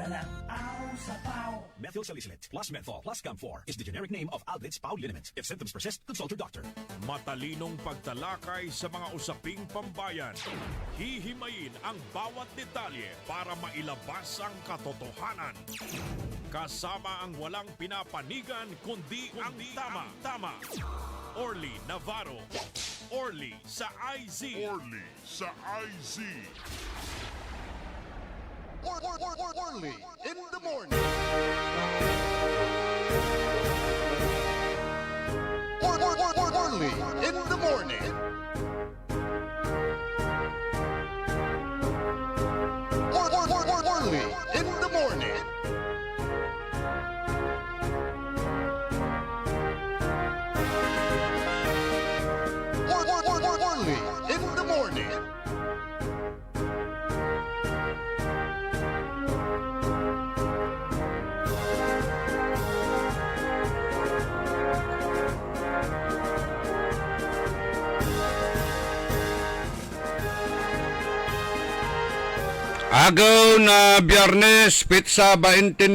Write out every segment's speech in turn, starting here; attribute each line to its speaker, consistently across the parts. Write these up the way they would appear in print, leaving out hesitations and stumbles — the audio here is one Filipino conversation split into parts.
Speaker 1: Walang aw sa pao.
Speaker 2: Methyl salicylate plus menthol plus camphor is the generic name of Alblitz Pau Liniment. If symptoms persist, consult your doctor.
Speaker 3: Matalinong pagtalakay sa mga usaping pambayan. Hihimayin ang bawat detalye para mailabas ang katotohanan. Kasama ang walang pinapanigan kundi ang tama. Orly Navarro. Orly sa IZ.
Speaker 4: Orly sa IZ.
Speaker 5: Orly in the morning. Orly in the morning. Orly in the morning. Orly in the morning.
Speaker 6: Agaw na Biyernes, Pitsa 29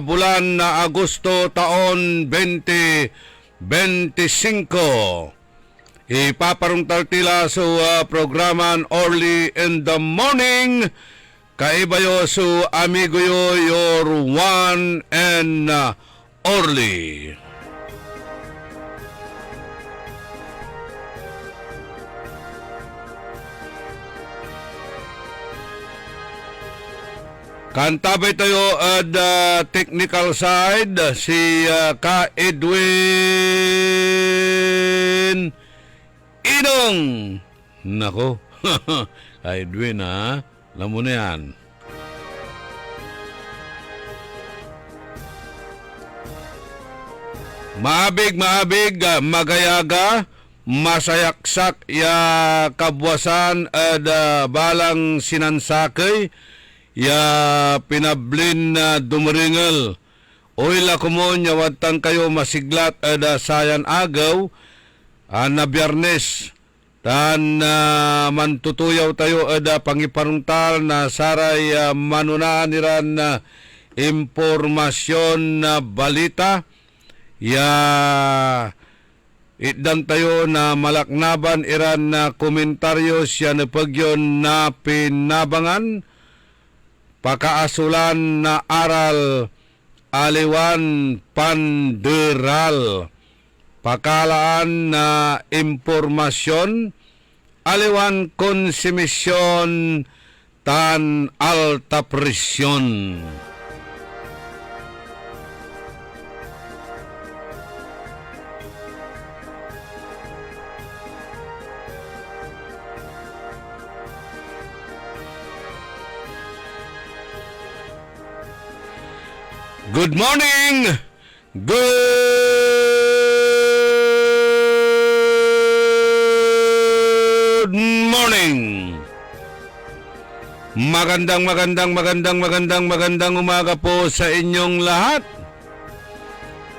Speaker 6: bulan na Agosto taon 2025. Ipaparungtal tila sa programan Orly in the Morning. Kaibayo su amigo yo, your one and Orly. Kantabay tayo at technical side si Ka Edwin Inong. Nako, Ka Edwin ha, alam mo na yan. Maabig, magayaga, masayaksak ya kabwasan at balang sinansakay. Ya pinablin na dumaringal. Oila kumon yawatan kayo masiglat ada sayan agaw na Biyernes. Tan mantutuyaw tayo ada pangiparungtal na saray manunaan niran na impormasyon na balita. Ya itdan tayo na malaknaban iran na komentaryo siya na pagyon na pinabangan. Pakaasulan na aral aliwan panderal. Pakalaan na impormasyon aliwan konsumisyon tan alta presyon. Good morning! Good morning! Magandang umaga po sa inyong lahat.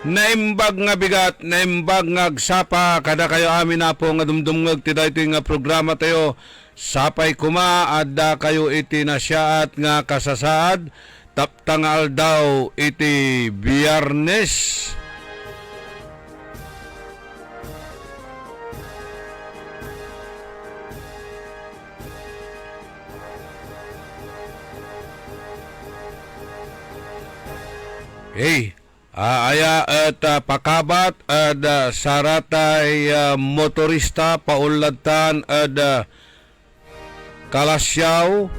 Speaker 6: Naimbag nga bigat, naimbag nga agsapa, kada kayo amin na po nga dumdumngag tiday ito nga programa tayo. Sapay kuma, adda kayo iti nasyaat nga kasasaad. Taptangal daw iti Biyernes. Hey, aya at pakabat at saratay motorista paulatan at Kalasyaw,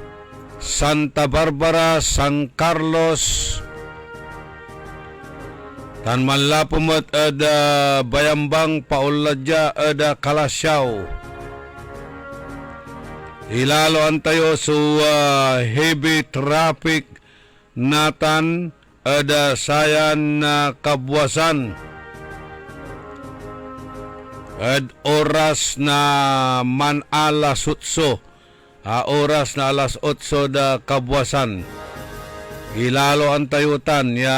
Speaker 6: Santa Barbara, San Carlos, tan malapumot ada Bayambang pauladya ada Kalasyaw. Ilalo antayo su heavy traffic natan ada sayan na kabwasan. Ad oras na manala sutso. Oras na alas 8 da kabwasan. Gilalo ang tayutan ya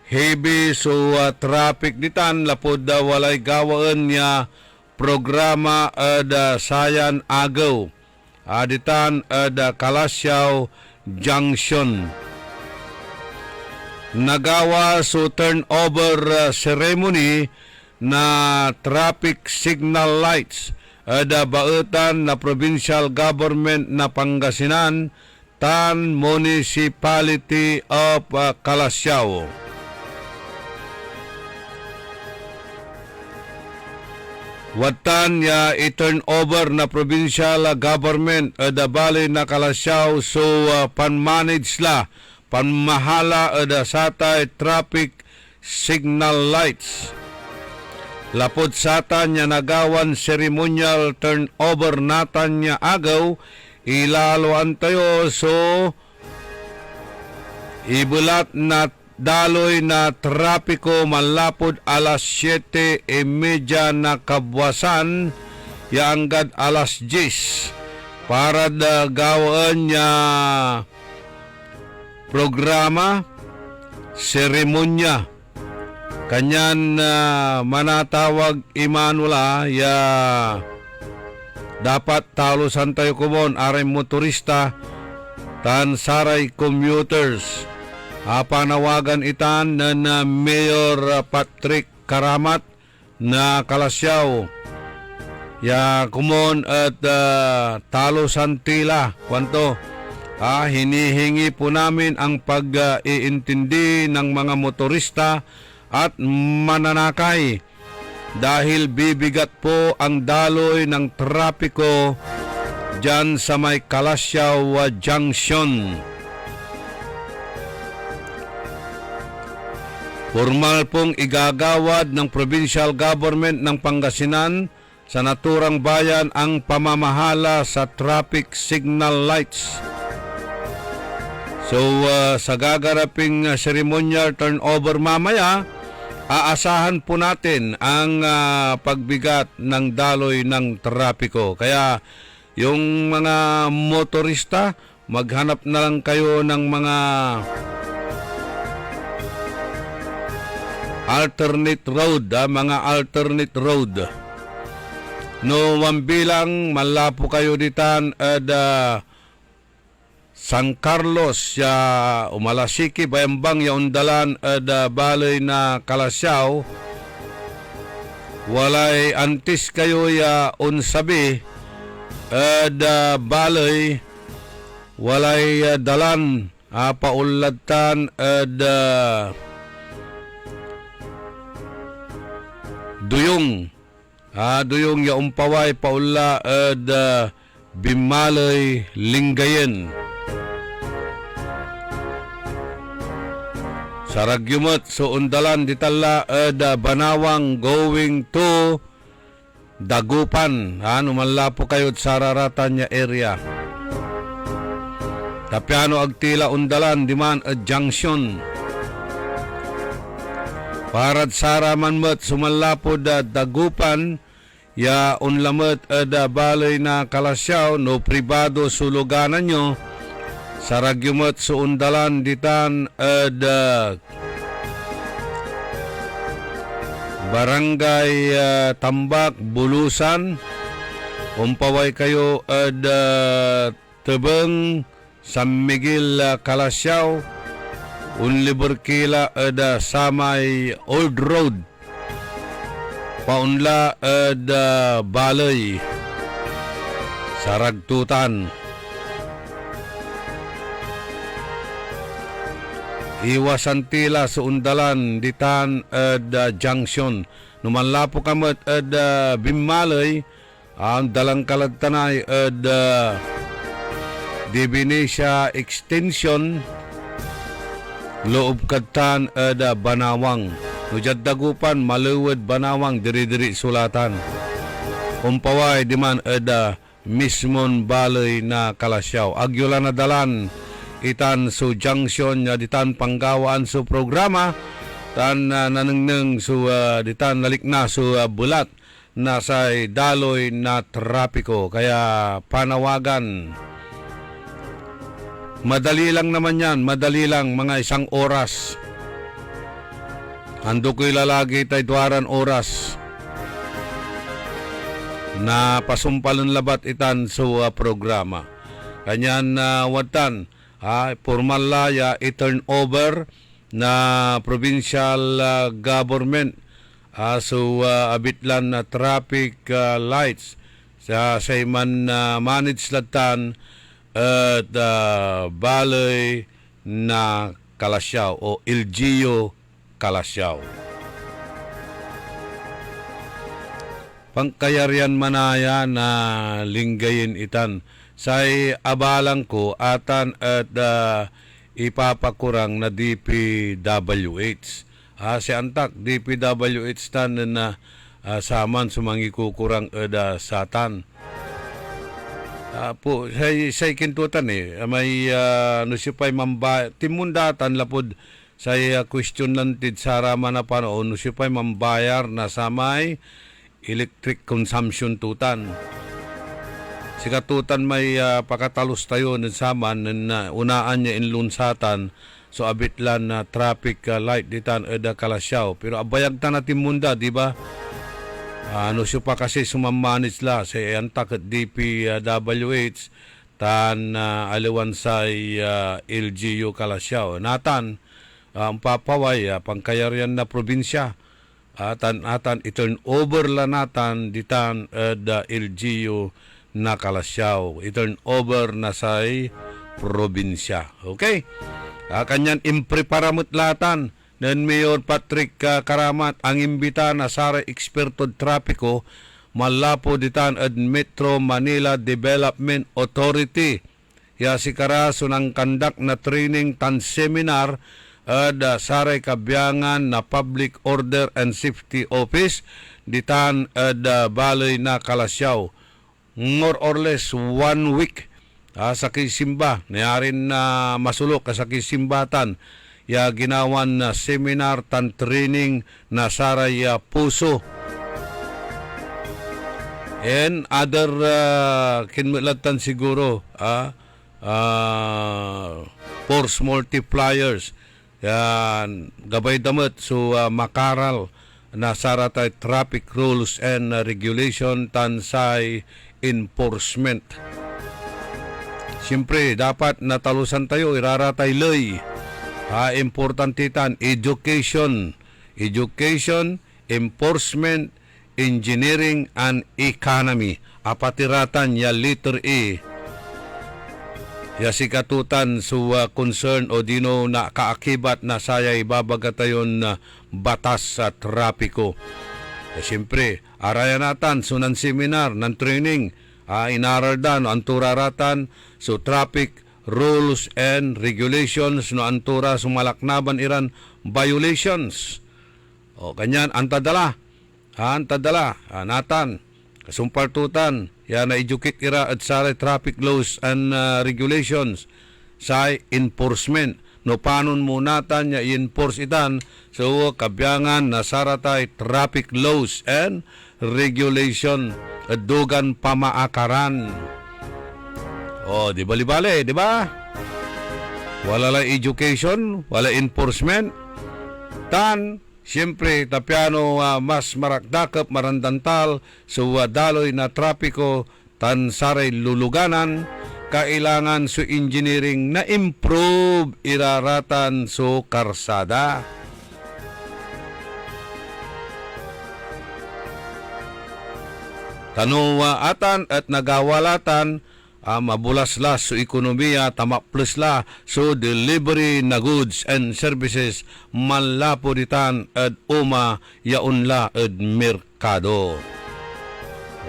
Speaker 6: heavy so traffic ditan lapod da walay gawaan ya programa da sayan agaw. Aditan da Kalasyaw Junction. Nagawa so turnover ceremony na traffic signal lights ada bautan na provincial government na Pangasinan tan Municipality of Calasiao. Watan ya i-turn over na provincial government ada balay na Calasiao so pan-manage la panmahala ada satay traffic signal lights. Lapod satan niya nagawan ceremonial turnover natan niya agaw ilaluan tayo so ibulat na daloy na trapiko malapod alas 7:30 na kabwasan yaanggad alas 10 para gawaan niya programa seremonya kanyan manatawag imanula ya dapat talusan tayo kumon aray motorista tan saray commuters. Panawagan itan na Mayor Patrick Karamat na Calasiao ya kumon at talusan tila kwanto hinihingi po namin ang pag-iintindi ng mga motorista at mananakay dahil bibigat po ang daloy ng trapiko dyan sa may Calasiao Junction. Formal pong igagawad ng provincial government ng Pangasinan sa naturang bayan ang pamamahala sa traffic signal lights. So sa gagaraping ceremonial turnover mamaya, aasahan po natin ang pagbigat ng daloy ng trapiko. Kaya yung mga motorista, maghanap na lang kayo ng mga alternate road, mga alternate road. No, bilang malapo kayo ditan San Carlos ya Umalasiki Bayambang ya undalan balay na Calasiao. Walay antis kayo ya unsabi balay walay dalan pauladtan duyong duyong ya umpaway paula Bimalay Lingayen. Saragyumot so undalan ditala Banawang going to Dagupan. Numalapo kayo sa raratan niya area. Tapiano agtila undalan diman junction. Parad saraman met sumalapod Dagupan ya unlamet balay na Calasiao no pribado suluganan nyo saragyumot so undalan ditan barangay Tambak Bulusan umpaway kayo Tebeng San Miguel Calasiao unliber kila samay Old Road paunla balay saragtutan. Iwasan tila sa undalan ditan junction. Numanlapo kamat Bimalay ang dalang kaladtanay Divinesia Extension loob kadtan Banawang. Nujad Dagupan maluwed Banawang diri-diri sulatan. Umpaway diman mismon balay na Calasiao. Agyula na dalan itan su junction ditan panggawaan su programa tan nanengneng su ditan nalikna su bulat na say daloy na trapiko. Kaya panawagan madali lang naman yan, madali lang mga 1 oras. Ando ko'y lalagi tayo 2 oras na pasumpalon labat itan sa programa. Kanyan watan formal la i-turn over na provincial government. So abitlan na traffic lights sa man manage latan at balay na Kalasyaw o LGU Kalasyaw. Pangkayarian manaya na linggayin itan say abalang ko atan at ipapakurang na DPWH. Si antak DPWH tan na saman sumangikukurang satan. Po say kintutan may nusipay mamba timundatan lapod say question lantid saraman na panoon nusipay mambayar na samay electric consumption tutan. Sikatutan may pakatalos tayo ng saman na unaan niya inlunsatan so abitlan na traffic light ditan eda Kalasyaw. Pero abayag ta natin munda, di ba? Ano siya pa kasi sumamanage la sa antak at DPWH tan aliwan sa LGU Kalasyaw. Natan, ang papaway, pangkayarian na probinsya. Atan i-turn over la natan ditan eda LGU na Kalasyaw. I-turn over na sa probinsya. Okay? Kanyan impreparamot latan ng Mayor Patrick Karamat ang imbita na sa ekspertod trapiko malapo ditan at Metro Manila Development Authority. Ya si Karaso ng kandak na training tan seminar at saray kabyangan na Public Order and Safety Office ditan at balay na Kalasyaw. More or less 1 week sa kisimba, nayarin na masulok sa kisimbatan, ya ginawan na seminar tan training na saray puso. And other kinmulatan siguro, force multipliers, yan, gabay damot so makaral na saratay traffic rules and regulation tan say enforcement. Siyempre, dapat natalusan tayo, iraratay loy. Importante tan, education, enforcement, engineering, and economy. Apatiratan ya letter E. Ya sikatutan so concern o dino na kaakibat na saya ibabagatayon na batas sa trapiko. Siyempre, arayan natin sunan seminar ng training, inaraldan ang turaratan so traffic rules and regulations no antura sumalaknaban iran violations. O kanyan antadala natan kasumpartutan ya na educate ira at sa traffic laws and regulations sa enforcement no panon mo natan ya enforce itan so kabyangan na saratay traffic laws and regulation at dugan pamaakaran. O, di bali-bali, di ba? Wala lang education, wala enforcement. Tan, siyempre, tapiano mas marakdakap, marandantal, so daloy na trapiko, tan saray luluganan, kailangan so engineering na improve iraratan so karsada. Tanuwa atan at nagawalatan, mabulaslas so ekonomiya, tamakplusla so delivery na goods and services malapo ditan at yaunla at merkado.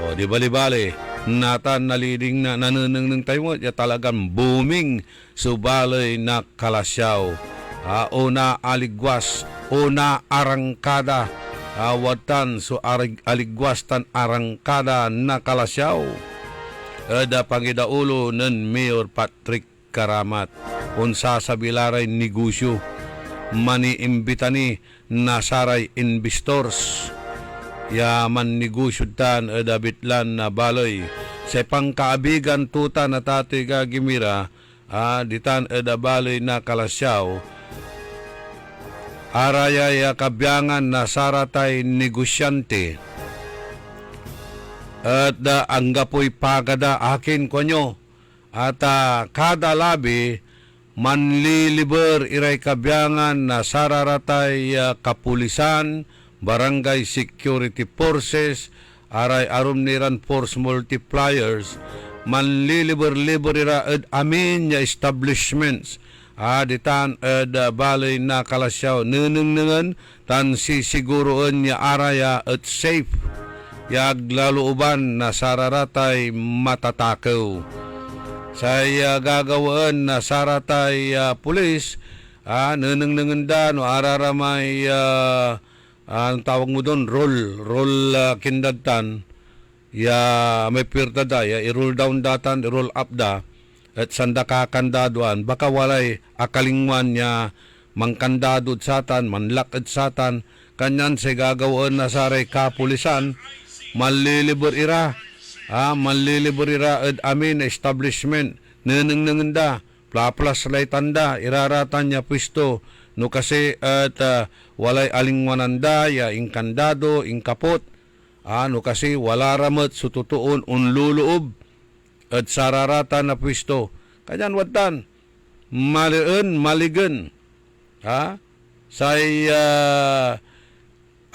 Speaker 6: O di bali-bali, natan naliding na nanunang tayo ya talagang booming so balay na Kalasyaw. Una aligwas, una arangkada, awatan so aligwas tan arangkada na Kalasyaw. Ada pangidaulo ng Mayor Patrick Karamat unsa sa bilaray negosyo maniimbitani na saray investors ya man negosyo tan ada bitlan na baloy sa pangkaabigan tuta na tatoy gagimira ditan ada baloy na Kalasyaw araya ya kabyangan na saratay negosyante. At ang gapoy pagada akin konyo at kada labi manliliber iray kabyangan na sararatay kapulisan, barangay security forces, aray arum niran force multipliers, manliliber-liber ira ed amin ya establishments, ditan ed balay na kalasyaw, nenengen tan sisiguroen ya araya ed safe, yaglaluuban na sararatay matatakaw. Saya gagawin na saratay pulis, nenengen da no araramay ang tawag mo doon, roll kindatan, may pirta da, i-roll down datan, i-roll up da, at sanda kakandaduan, baka walay akalingwan niya, mangkandadod satan, manlakad satan, kanyan sa gagawin na saray kapulisan, malilibor ira, ed amin establishment, nenengen da, plaplas lay tanda, iraratan niya pwisto, no kasi at walay alingwananda ya ingkandado, ingkapot, no kasi wala ramat sututuon unluloob at sararata na pwisto. Kanyan watan, maligen, say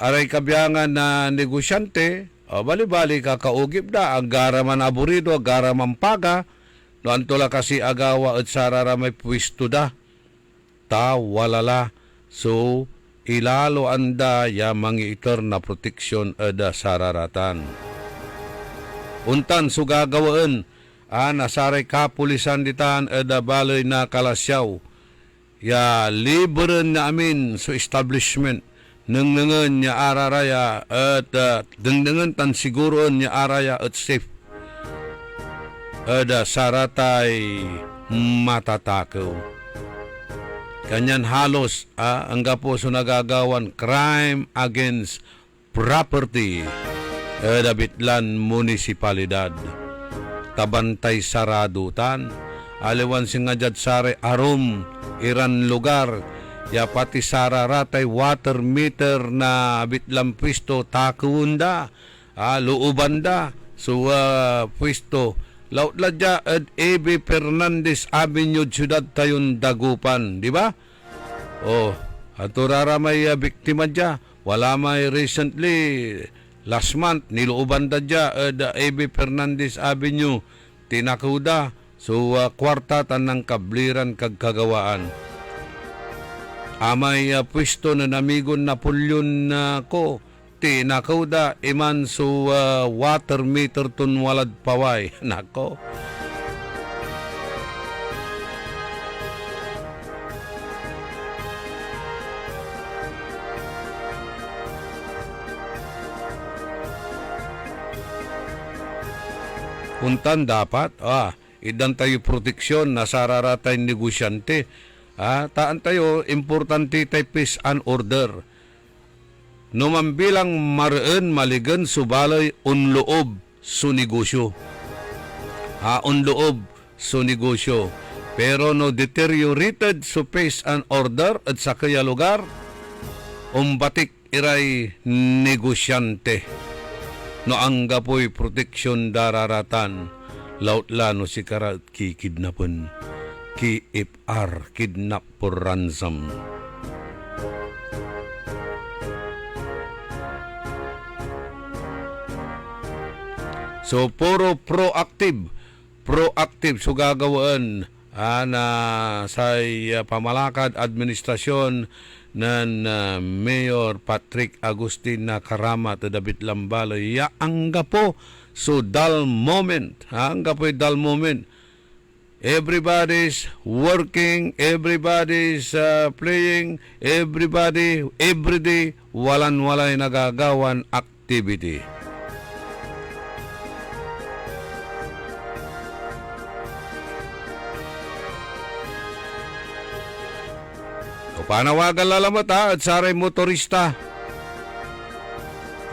Speaker 6: aray kabyangan na negosyante, bali-bali kakaugib da, agaraman aburido, agaraman paga, no antula kasi agawa at sararamay pwisto da, walala. So, ilalo anda ya mangiiter na proteksyon ada sararatan. Untan sugagawaan, nasaray kapulisan ditan ada balay na kalasyaw. Ya liberen na amin so establishment. Nengengen nya araraya at dengengen tan siguroon nya araya at safe. Ada saratay matatakaw. Kanyan halos ang gapo so nagagawan crime against property Dabitlan Munisipalidad. Tabantay saradutan aliwan singajad sare arum iran lugar ya pati sararatay water meter na bitlam pwisto takunda luubanda so pwisto Lautladya at A.B. Fernandez Avenue, Ciudad Tayon, Dagupan, di ba? Aturara may biktima dya. Wala may recently, last month, niluuban da dya at A.B. Fernandez Avenue, tinakuda. So, kwarta tanang kabliran kagkagawaan. Amay pwesto na namigon Napoleon ko. Tinakawda iman so water meter tun walad paway. Nako. Untan dapat, idan tayo proteksyon na sararatay negosyante. Taan tayo, importante tayo peace and order. Numambilang mareen maligan subalay unloob su negosyo. Unloob su negosyo. Pero no deteriorated su peace and order at sa kaya lugar, umbatik iray negosyante. No ang gapoy proteksyon dararatan, lautla no si karat ki kidnapon, ki FR kidnap for ransom. So, puro proactive so gagawin na sa pamalakad administrasyon ng Mayor Patrick Agustin na Karamat at David Lambaloy. Angga po, so dull moment. Angga po dull moment. Everybody's working, everybody's playing, everybody, everyday, walan-walay nagagawan activity. Panawagan lalamat at saray motorista.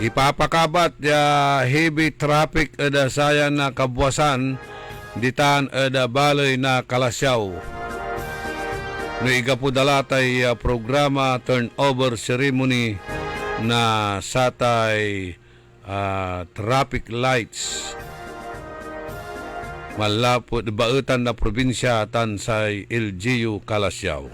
Speaker 6: Ipapakabat heavy traffic ada sayan na kabwasan ditan ada balay na kalasyaw. No igapudalatay programa turnover ceremony na satay traffic lights. malapod bautan na probinsya tan sa LGU Calasiao.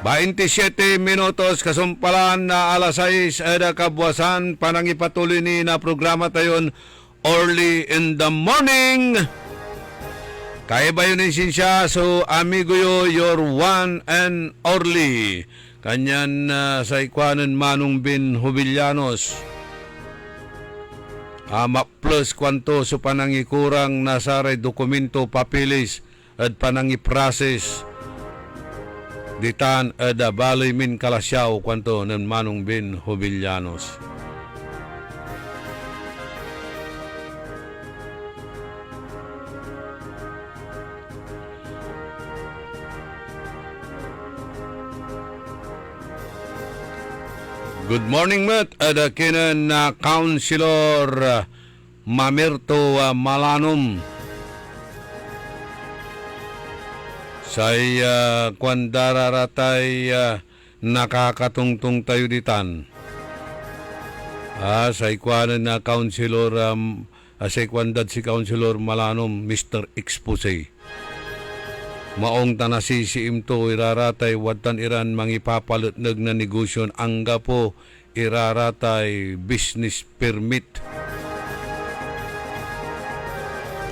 Speaker 6: Baintisiete minutos kasumpalan na alas 6 ada kabuasan panangipatuloy ni na programa tayon early in the morning. Kaya ba yun siya? So, amigo yo, your one and only. Kanyan sa ikwanan Manong Bin Jubillanos. Plus kwanto so panangikurang nasaray dokumento papilis at panangiproses. Ditan ada Baloy Min Calasiao kwanto ng Manong Bin Jubillanos. Good morning, Matt. Ada kinan na Councilor Mamerto Malanom. Say kwandararatay nakakatungtong tayo ditan. Say kwanan na Councilor say kwandad si Councilor Malanom, Mr. Expose. Maong tanasi si imto iraratay watan iran mangipapalutnag na negosyon angga po iraratay business permit.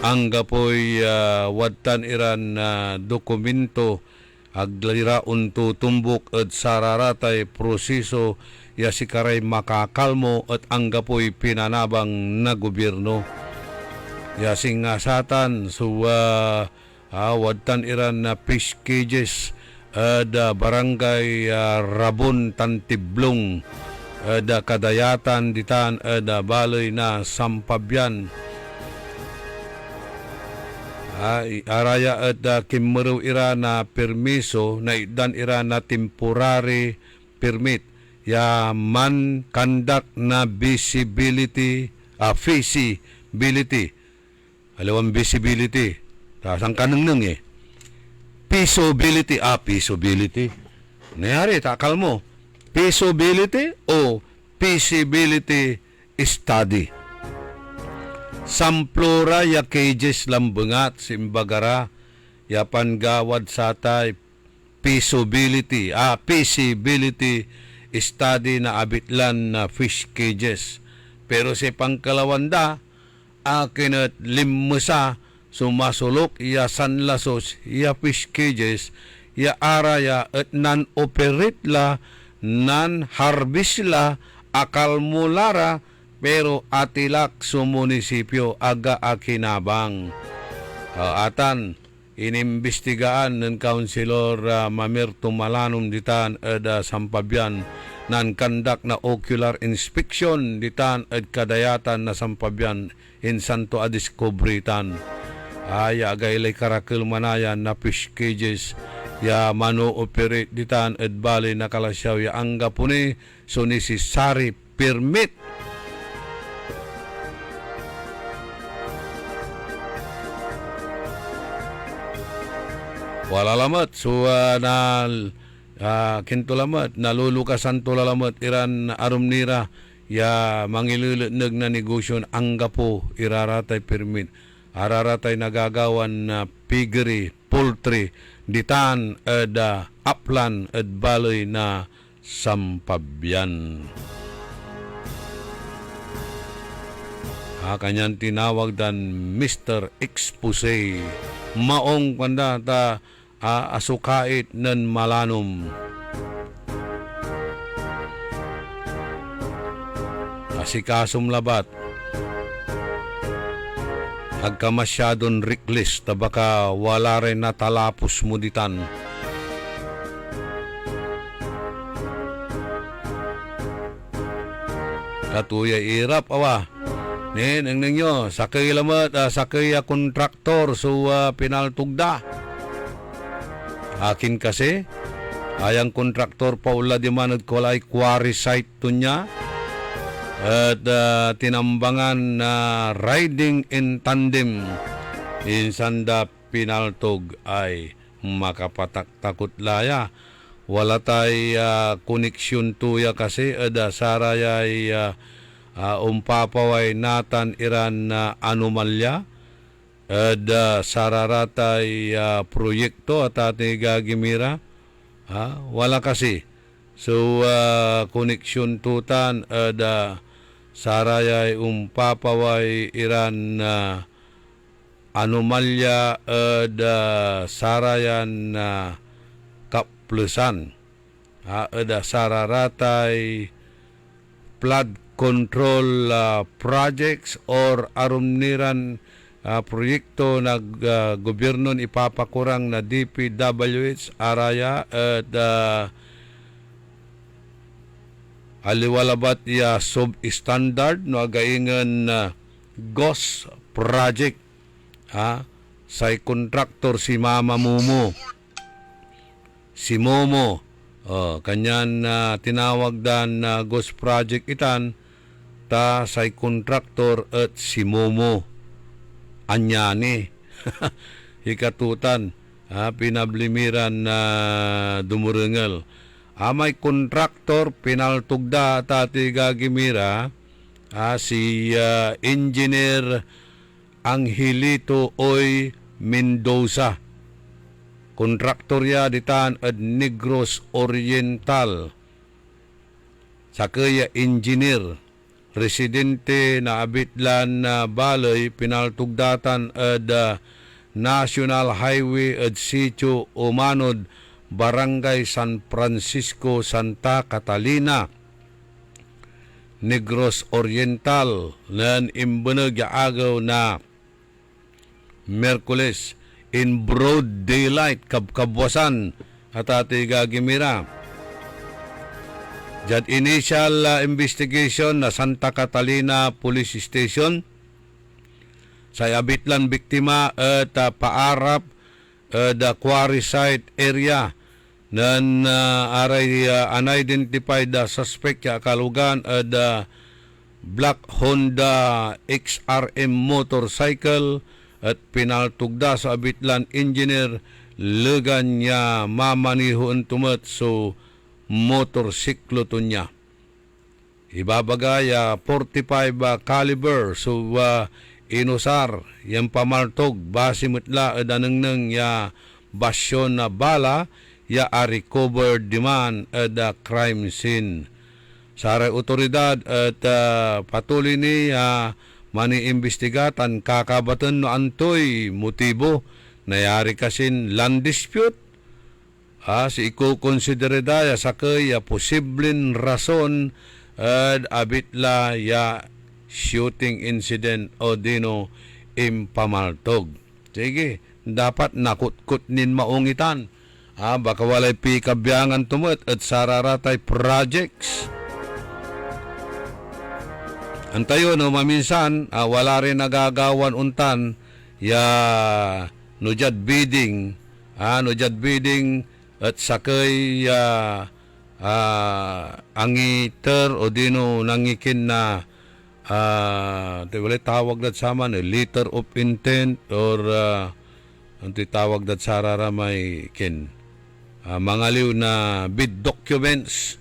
Speaker 6: Angga po'y watan iran dokumento aglira unto tumbok at sararatay proseso ya si karay makakalmo at angga po'y pinanabang na gobyerno. Ya singasatan so watan iran na fish cages da barangay Rabon Tantiblong da kadayatan ditan da Baloy na Sampabyan. Araya at kimmeru ira na permiso na idan ira na temporary permit ya man conduct na visibility feasibility alawang visibility tasang kaneng feasibility feasibility nayari takal mo feasibility o feasibility study. Samplura ya cages lambengat simbagara ya pangawad sa tay feasibility study na abitlan na fish cages. Pero si pangkalawanda akinat limusa sumasulok ya sanlasos ya fish cages ya araya at non-operate la non-harvest la akal mulara pero atilak sa munisipyo aga akinabang. Atan inimbestigaan ng Councilor Mamerto Malanom ditan ada Sampabyan nan kandak na ocular inspection ditan at kadayatan na Sampabyan in Santo Adiscobritan. Aya agaylay karakil manayan na fish cages ya mano operate ditan at Baloy na Calasiao ya angga puni so necessary permit. Wala lamat so kinto lamat nalulukasan to lamat iran arumnira ya mangilulunag na negosyon angga po iraratay permit araratay nagagawan na piggery poultry ditan ada upland at Baloy na Sampabyan. Kanyan tinawag dan Mr. Expose maong kanda ta asukait nan Malanom. Asikasum labat agka masyadon reckless tabaka wala rin natalapos mo ditan. Katuya irap awa nen ang ninyo sakay lamat sakay kontraktor so pinaltugda akin kasi ayang kontraktor paula di manad ko ay quarry site to niya at tinambangan na riding in tandem insanda pinaltog ay makapataktakot laya wala tay koneksyon tuya kasi ada sarayay umpapaway natan iran na anomalya ada sararatay proyekto at ati gagimira wala kasi so koneksyon tutan ada sarayay umpapaway iran na anomalya ada sarayan na kaplusan ada sararatay flood control projects or arumniran proyekto nag gobyerno ipapakurang na DPWH araya at aliwalabat ya substandard no againgan GOS project say contractor si Mama Momo si Momo kanyan tinawag dan GOS project itan ta say contractor at si Momo anyani hikatutan pinablimiran na dumurengal may kontraktor pinaltugda tati gagimira si engineer Angelito Oy Mendoza kontraktor ya ditan ad Negros Oriental sakaya engineer residente na abitlan na balay pinaltugdatan ad National Highway at Sitio Umanod Barangay San Francisco Santa Catalina Negros Oriental nan imbeneg agaw na Merkules in broad daylight kabwasan at ati gagimira Jad initial investigation na Santa Catalina Police Station sa abitlan biktima at paarap the quarry site area nan aray unidentified suspect ya kalugan the black Honda XRM motorcycle at pinaltugda sa abitlan engineer legan niya mamanihon tumat so motorsiklo to niya. Ibabagay 45 caliber so inusar yang pamartog base mutla danang ya basyon na bala ya recovered demand the crime scene. Sa otoridad at patuloy ni mani-imbestigatan kakabatan no antoy motibo nayari kasin land dispute si iko-consider daya sa kaya posibleng rason abitla ya shooting incident o dino impamaltog. Sige, dapat nakutkut nin maungitan. Baka walay pikabyangan tumot at sararatay projects. Antayo no maminsan wala rin nagagawan untan ya nujad bidding at sakay angiter o dino nangikin na wala tawag dat sama letter of intent or tawag dat sarara may kin mangaliw na bid documents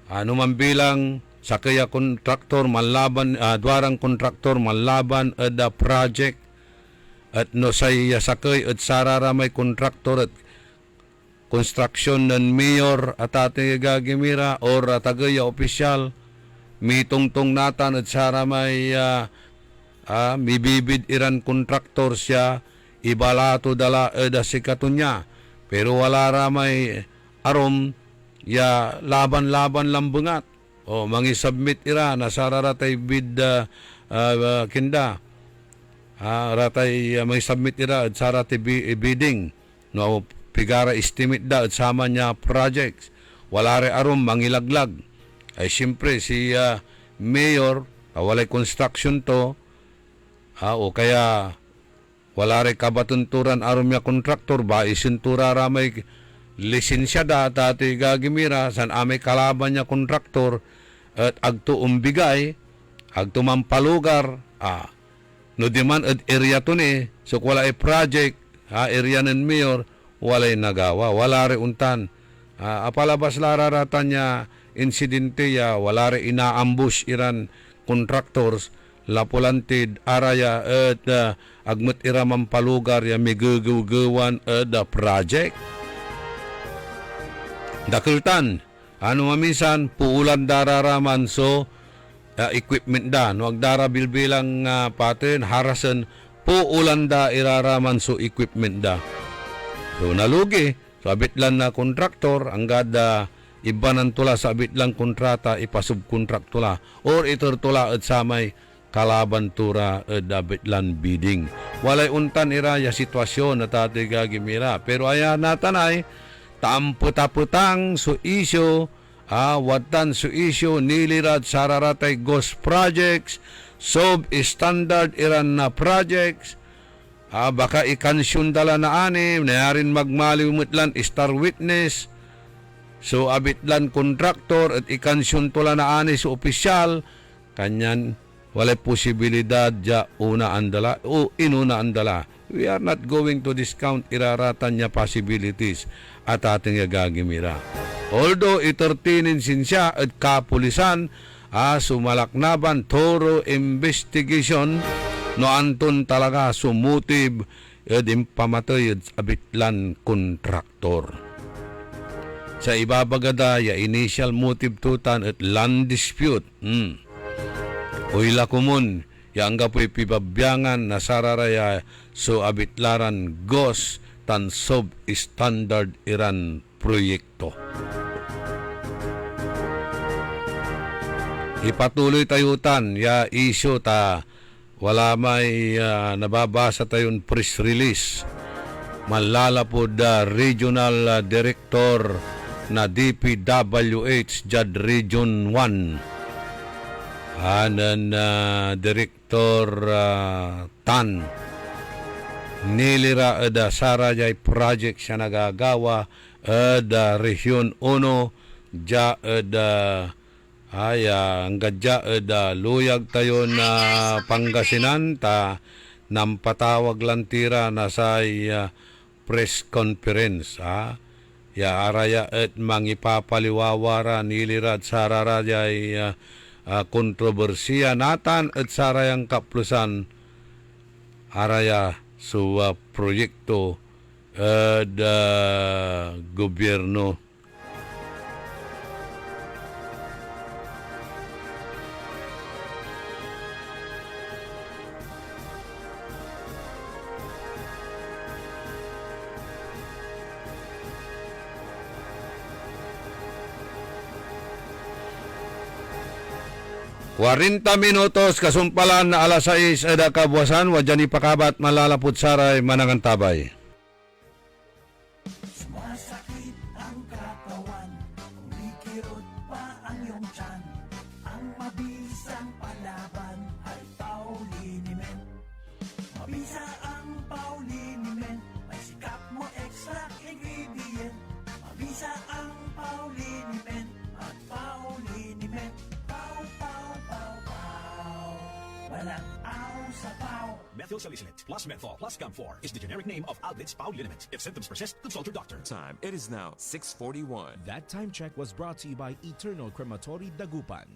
Speaker 6: man bilang sakaya kontraktor malaban dwarang kontraktor malaban ada project at no say sakay at sarara may kontraktor at construction ng mayor at ating gagimira or tagaya opisyal mitungtong natan at sara may mibibid iran kontraktor siya ibalato dala sikatun niya pero wala ramay arom ya laban-laban lambungat o mangisubmit ira na sara ratay bid kinda ratay mangisubmit ira at sara ratay bidding no pigara estimate da at sama niya projects wala re arom mangilaglag ay siyempre si mayor walay construction to o kaya wala re kabatunturan arom niya kontraktor ba isintura ramay lisensya da dati gagimira san amay kalaban niya kontraktor at agto umbigay agto mampalugar no diman at area to ni so wala ay project area ng mayor walay nagawa wala re untan apalabas lararatan niya insidente ya wala rin inaambush iran contractors lapulantid araya at agmat iramang palugar ya migugugawan da project. Dakiltan, ano mamisan, puulan dararaman so equipment da. No, agdara bilbilang patin, harasan, puulan da iraraman so equipment da. So nalugi, so abitlan na kontraktor, anggad iba ng tula sa abitlang kontrata, ipasubkontrak tula. Or itor tula at samay kalaban tura at abitlan bidding. Walay untan ira ya sitwasyon na tatay gagimira. Pero ayan natanay, tamputaputang su isyo, watan su isyo, nilirad sararatay ghost projects, sub-standard iran na projects, baka ikansyon dala na ani, nayarin magmaliwmutlan star witness, so abitlan kontraktor at ikansyon tula na ani su opisyal, kanyan walay posibilidad ja una andala o inuna andala. We are not going to discount iraratan niya possibilities at ating gagimira. Although itortinin siya at kapulisan sumalaknaban thorough investigation no anton talaga sumutib at impamatay at abitlan kontraktor. Sa ibabagada ya initial motive tutan at land dispute. Uyla kumun, yang gapoy pibabyangan na sararaya so abitlaran gos tan sub-standard iran proyekto. Ipatuloy tayutan, ya isyo ta, wala may nababasa tayong press release. Malalapod regional director na DPWH, JAD Region 1. Anan Direktor Tan nilira ada sarajay project siya nagagawa ada Region 1 ja ada hanggang ja ada luyag tayo na Pangasinan ta nampatawag lang tira na sa press conference ya araya at mangipapaliwawara nilirad sararajay kontrobersiya natan at sarayang kaplusan araya sa proyekto gobyerno. Warinta minutos kasumpalan na alas 6 ada kabuasan wajan ipakabat malalapod saray manangan tabay.
Speaker 1: Sumasakit ang katawan, kumikirot pa ang iyong tiyan. Ang mabisang palaban ay Pauliniment. Mabisa ang Pauliniment, may sikap mo extra ingredient. Mabisa ang Pauliniment at Pauliniment. Walang aw sa pau.
Speaker 2: Methyl salicylate plus menthol plus Camphor is the generic name of Alvid's Pauliniment. If symptoms persist, consult your doctor.
Speaker 7: Time. It is now 6:41.
Speaker 8: That time check was brought to you by Eternal Crematory Dagupan.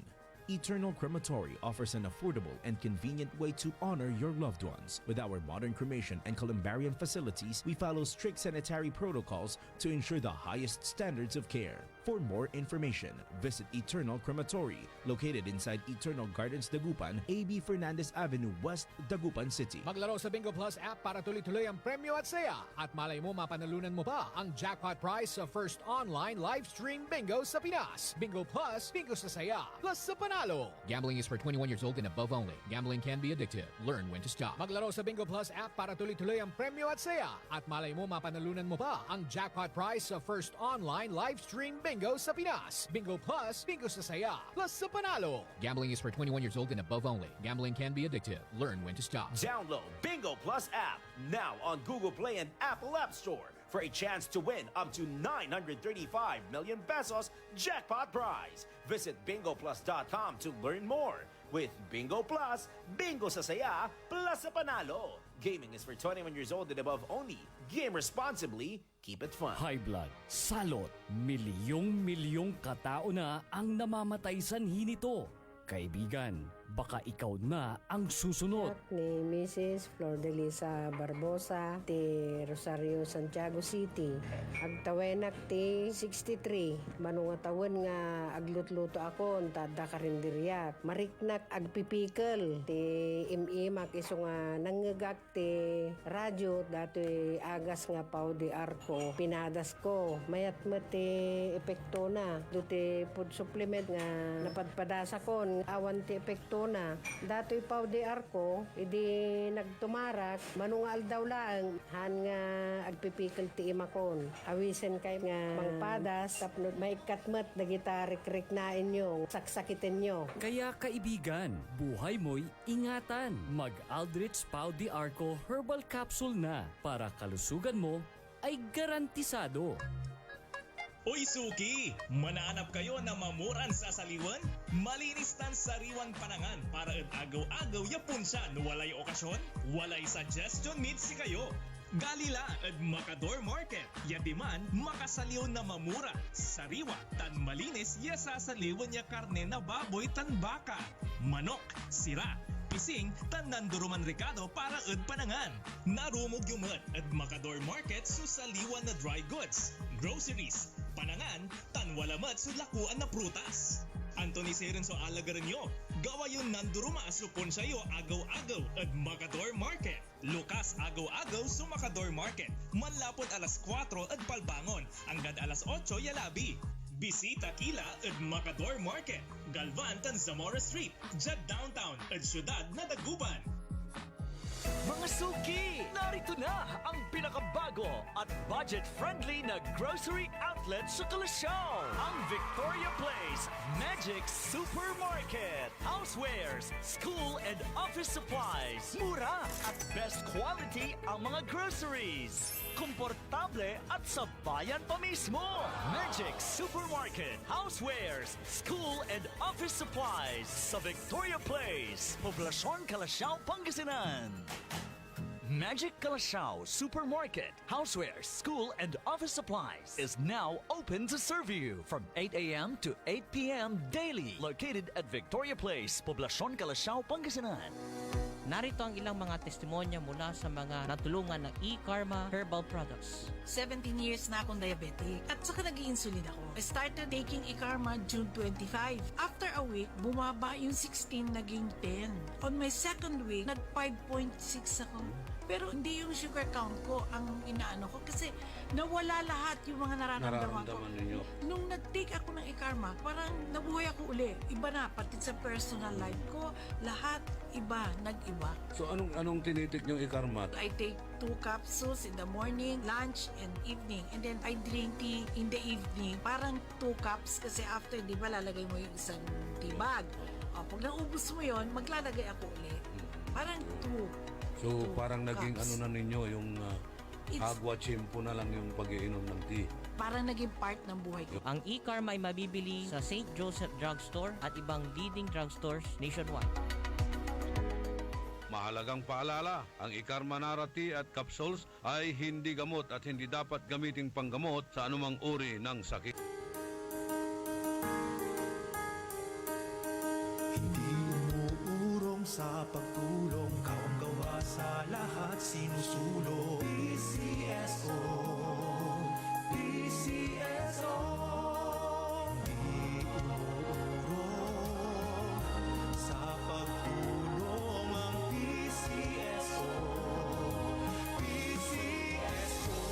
Speaker 8: Eternal Crematory offers an affordable and convenient way to honor your loved ones. With our modern cremation and columbarium facilities, we follow strict sanitary protocols to ensure the highest standards of care. For more information, visit Eternal Crematory, located inside Eternal Gardens, Dagupan, A.B. Fernandez Avenue, West, Dagupan City.
Speaker 9: Maglaro sa Bingo Plus app para tuloy-tuloy ang premyo at saya. At malay mo mapanalunan mo pa ang jackpot prize sa first online live stream bingo sa Pinas. Bingo Plus, bingo sa saya, plus sa panalo. Gambling is for 21 years old and above only. Gambling can be addictive. Learn when to stop. Maglaro sa Bingo Plus app para tuloy-tuloy ang premyo at saya. At malay mo mapanalunan mo pa ang jackpot prize sa first online live stream bingo sa Pinas. Bingo Plus, bingo sa saya, plus sa panalo. Gambling is for 21 years old and above only. Gambling can be addictive. Learn when to stop.
Speaker 10: Download Bingo Plus app now on Google Play and Apple App Store for a chance to win up to 935 million pesos jackpot prize. Visit bingoplus.com to learn more. With Bingo Plus, bingo sa saya, plus sa panalo. Gaming is for 21 years old and above only. Game responsibly, keep it fun.
Speaker 11: High blood, salot, milyong-milyong katao na ang namamatay sanhi nito. Kaibigan, baka ikaw na ang susunod.
Speaker 12: Ni Mrs. Flor de Lisa Barbosa, ti Rosario, Santiago City. Agtawenak ti 63. Manungatawin nga aglutluto ako, tada karinderyak. Mariknak agpipikal. Ti imimak iso nga nangagak ti radyo, dato'y agas nga pao di arko. Pinadas ko. Mayat mo ti epekto na. Duti food supplement nga napadpadasa ko. Awan ti epekto na. Dato'y pao di arko, idi nagtumarak, manungal daw lang, han nga agpipikal ti imakon. Awisen kay nga mangpadas, tapno maikat mat, dagita rik-rik na inyo, saksakitin nyo.
Speaker 11: Kaya kaibigan, buhay mo'y ingatan. Mag-Aldrich Pau di Arco Herbal Capsule na para kalusugan mo ay garantisado.
Speaker 13: Uy Suki! Mananap kayo na mamuran sa saliwan? Malinis tan sariwan panangan para at agaw-agaw yapon siya no walay okasyon? Walay suggestion meet si kayo. Galila at Macador Market. Yadiman, makasaliw na mamura. Sariwa, tan malinis, yasasaliwan niya karne na baboy tan baka. Manok, sira, pising, tan nanduruman Ricardo para at panangan. Narumog yumat at Macador Market susaliwan na dry goods, groceries, panangan, tan walamat sulakuan na prutas. Anthony Serenso alagaran nyo. Gawa yun nanduruma supon sa'yo agaw-agaw at Macador Market. Lukas agaw-agaw sa Macador Market. Manlapot alas 4 at palbangon. Hanggang alas 8 yalabi. Bisita Kila at Macador Market. Galvan tan Zamora Street. Jad Downtown at Syudad na Daguban.
Speaker 14: Mga suki, narito na ang pinakabago at budget-friendly na grocery outlet sa Kalasyaw. Ang Victoria Place Magic Supermarket. Housewares, school and office supplies. Mura at best quality ang mga groceries. Komportable at sa bayan pa mismo. Magic Supermarket. Housewares, school and office supplies sa Victoria Place, Poblacion, Kalasyaw, Pangasinan. Magic Kalasyaw Supermarket, Housewares, School and Office Supplies is now open to serve you from 8 a.m. to 8 p.m. daily. Located at Victoria Place, Poblacion, Kalasyaw, Pangasinan.
Speaker 15: Narito ang ilang mga testimonya mula sa mga natulungan ng E-Karma Herbal Products.
Speaker 16: 17 years na akong diabetic at saka nag-insulin ako. I started taking E-Karma June 25. After a week, bumaba yung 16 naging 10. On my second week, nag 5.6 ako. Pero hindi yung sugar count ko ang inaano ko kasi nawala lahat yung mga nararamdaman ko.
Speaker 6: Ninyo.
Speaker 16: Nung nag-take ako ng E-Karma, parang nabuhay ako uli. Iba na, pati sa personal life ko, lahat iba, nag-iba.
Speaker 6: So anong tinitik niyong E-Karma?
Speaker 16: I take 2 capsules in the morning, lunch, and evening. And then I drink tea in the evening. Parang 2 cups kasi after, di ba, lalagay mo yung isang tea bag. O, pag naubos mo yon, maglalagay ako uli. Parang 2.
Speaker 6: So parang naging
Speaker 16: cups.
Speaker 6: ano na ninyo, yung agwa chimpo na lang yung pag-iinom ng tea.
Speaker 16: Parang naging part ng buhay ko.
Speaker 15: Ang E-Karma ay mabibili sa St. Joseph Drugstore at ibang leading drugstores nationwide.
Speaker 6: Mahalagang paalala, ang E-Karma Nara Tea at capsules ay hindi gamot at hindi dapat gamiting panggamot sa anumang uri ng sakit.
Speaker 1: Hindi umuurong sa pagtulong, kawang-gawa sa lahat sinusulong. PCSO, PCSO. Hindi umuurong sa pagtulong ang PCSO, PCSO.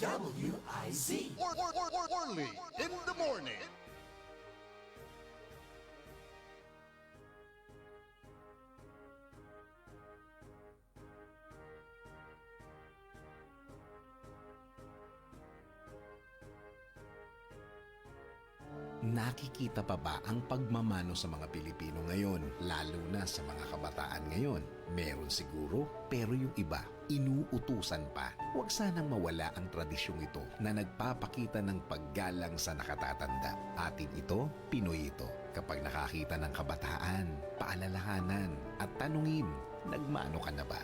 Speaker 1: DWIZ.
Speaker 5: Orly in the morning.
Speaker 17: Nakikita pa ba ang pagmamano sa mga Pilipino ngayon, lalo na sa mga kabataan ngayon? Meron siguro, pero yung iba, inuutusan pa. Huwag sanang mawala ang tradisyong ito na nagpapakita ng paggalang sa nakatatanda. Atin ito, Pinoy ito. Kapag nakakita ng kabataan, paalalahanan at tanungin, nagmano ka na ba?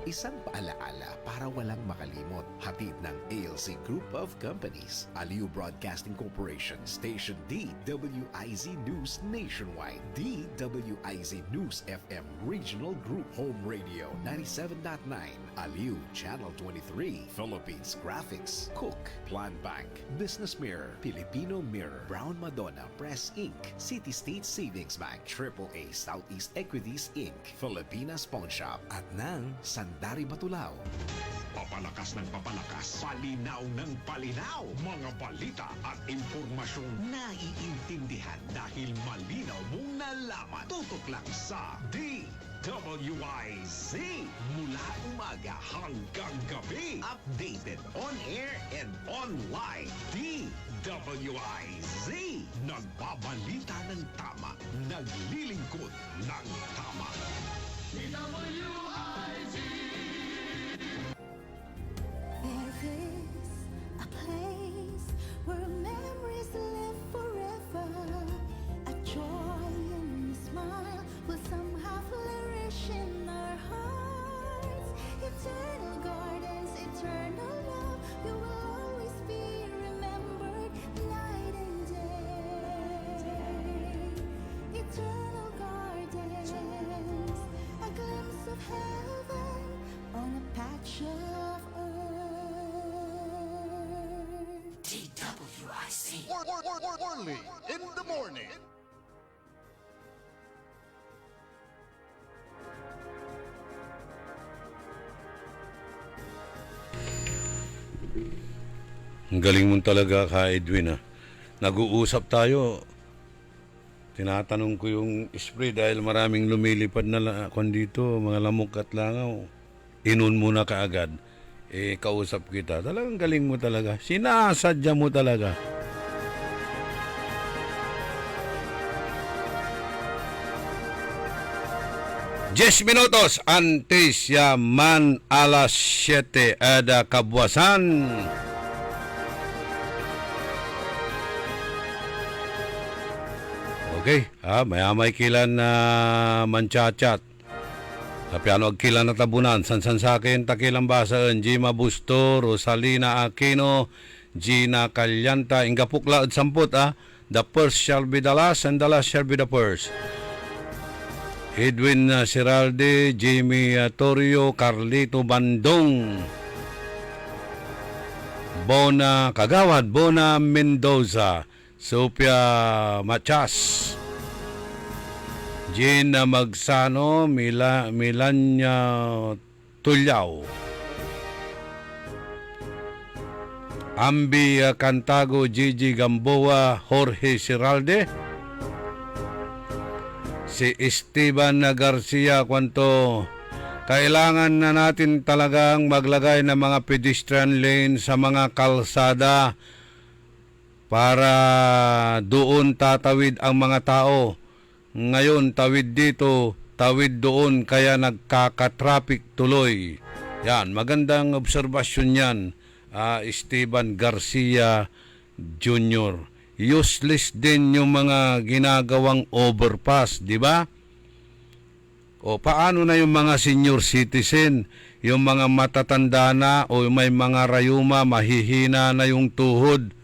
Speaker 17: Isang paalaala para walang makalimot. Hatid ng ALC Group of Companies, Aliw Broadcasting Corporation, Station DWIZ News Nationwide, DWIZ News FM Regional Group, Home Radio 97.9, Aliw Channel 23, Philippines Graphics, Cook, Plan Bank, Business Mirror, Filipino Mirror, Brown Madonna Press Inc., City State Savings Bank, AAA Southeast Equities Inc., Filipinas Pawn Shop, at ng Sandari Batulao.
Speaker 3: Papalakas ng papalakas, palinaw ng palinaw. Mga balita at impormasyong naiintindihan dahil malinaw mong nalaman. Tutok lang sa DWIZ. Mula umaga hanggang gabi. Updated on air and online. DWIZ. Nagbabalita ng tama. Naglilingkod ng tama.
Speaker 1: There is a place where memories live forever. A joy and a smile will somehow flourish in our hearts. Eternal gardens, eternal love, you will always be remembered night and day. Eternal gardens, a glimpse of heaven on a patch of earth. DWIZ.
Speaker 5: Orly in the morning.
Speaker 6: Ang galing mo talaga ka, Edwin. Nag-uusap tayo. Tinatanong ko yung spray dahil maraming lumilipad na kung dito, mga lamok at langaw. Inon mo na kaagad. Kausap kita. Talagang galing mo talaga. Sinasadya mo talaga. Yes minutos antes yaman alas 7 ada kabuasan. Okay, may kilan na manchachat. Kapiano agkilan na tabunan, sansan sa akin, takilang basaan, Gima Busto, Rosalina Aquino, Gina Calyanta, Ingapukla at Samput, the first shall be the last and the last shall be the first. Edwin Siralde, Jamie Torio, Carlito Bandong, Bona Kagawad, Bona Mendoza, Sophia Machas, Gina Magsano, Milanya Tulyao, Ambi Cantago, Gigi Gamboa, Jorge Siralde, si Esteban Garcia. Kwanto kailangan na natin talagang maglagay ng mga pedestrian lane sa mga kalsada para doon tatawid ang mga tao. Ngayon, tawid dito, tawid doon, kaya nagkaka-traffic tuloy. Yan, magandang obserbasyon yan, Esteban Garcia Jr. Useless din yung mga ginagawang overpass, di ba? O paano na yung mga senior citizen, yung mga matatanda na o may mga rayuma, mahihina na yung tuhod?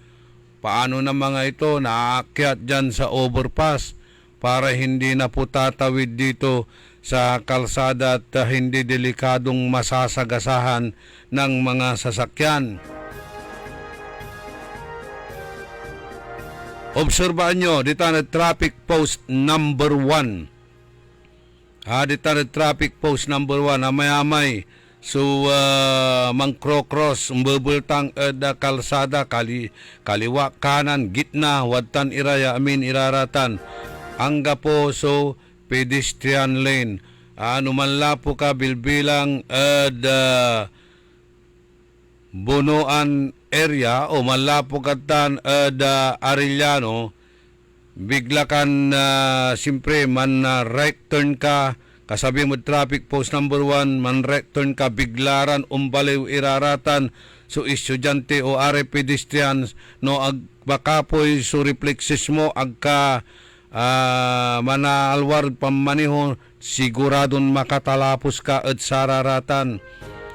Speaker 6: Paano na mga ito naaakyat dyan sa overpass para hindi na po tatawid dito sa kalsada at hindi delikadong masasagasahan ng mga sasakyan? Obserbahan nyo, dito na traffic post number 1. Dito na traffic post number 1, mayamay So mangkrokros umbebultang da kalsada kaliwa kanan gitna wadtan iraya amin iraratan angga po so pedestrian lane numanlapo ka bilbilang Bunuan area o malapo katan Arellano bigla kan simpre man right turn ka kasabi mo traffic post number 1 man right turn ka biglaran umbaliw iraratan so estudyante o are pedestrians no agbakapoy so reflexes mo agka manaalwar pamaniho siguradon makatalapos ka at sararatan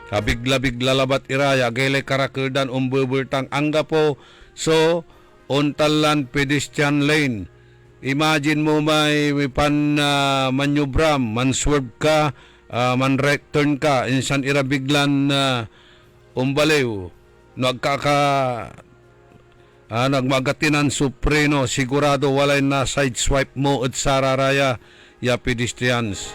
Speaker 6: kabigla-bigla labat iraya gele karakerdan umbebultang angga po so ontalan pedestrian lane. Imagine mo may pan manyubram, man swerve ka, man right turn ka, insan ira biglan umbaliw. Nagmagatinan supreno, sigurado walay na sideswipe mo at sararaya ya pedestrians.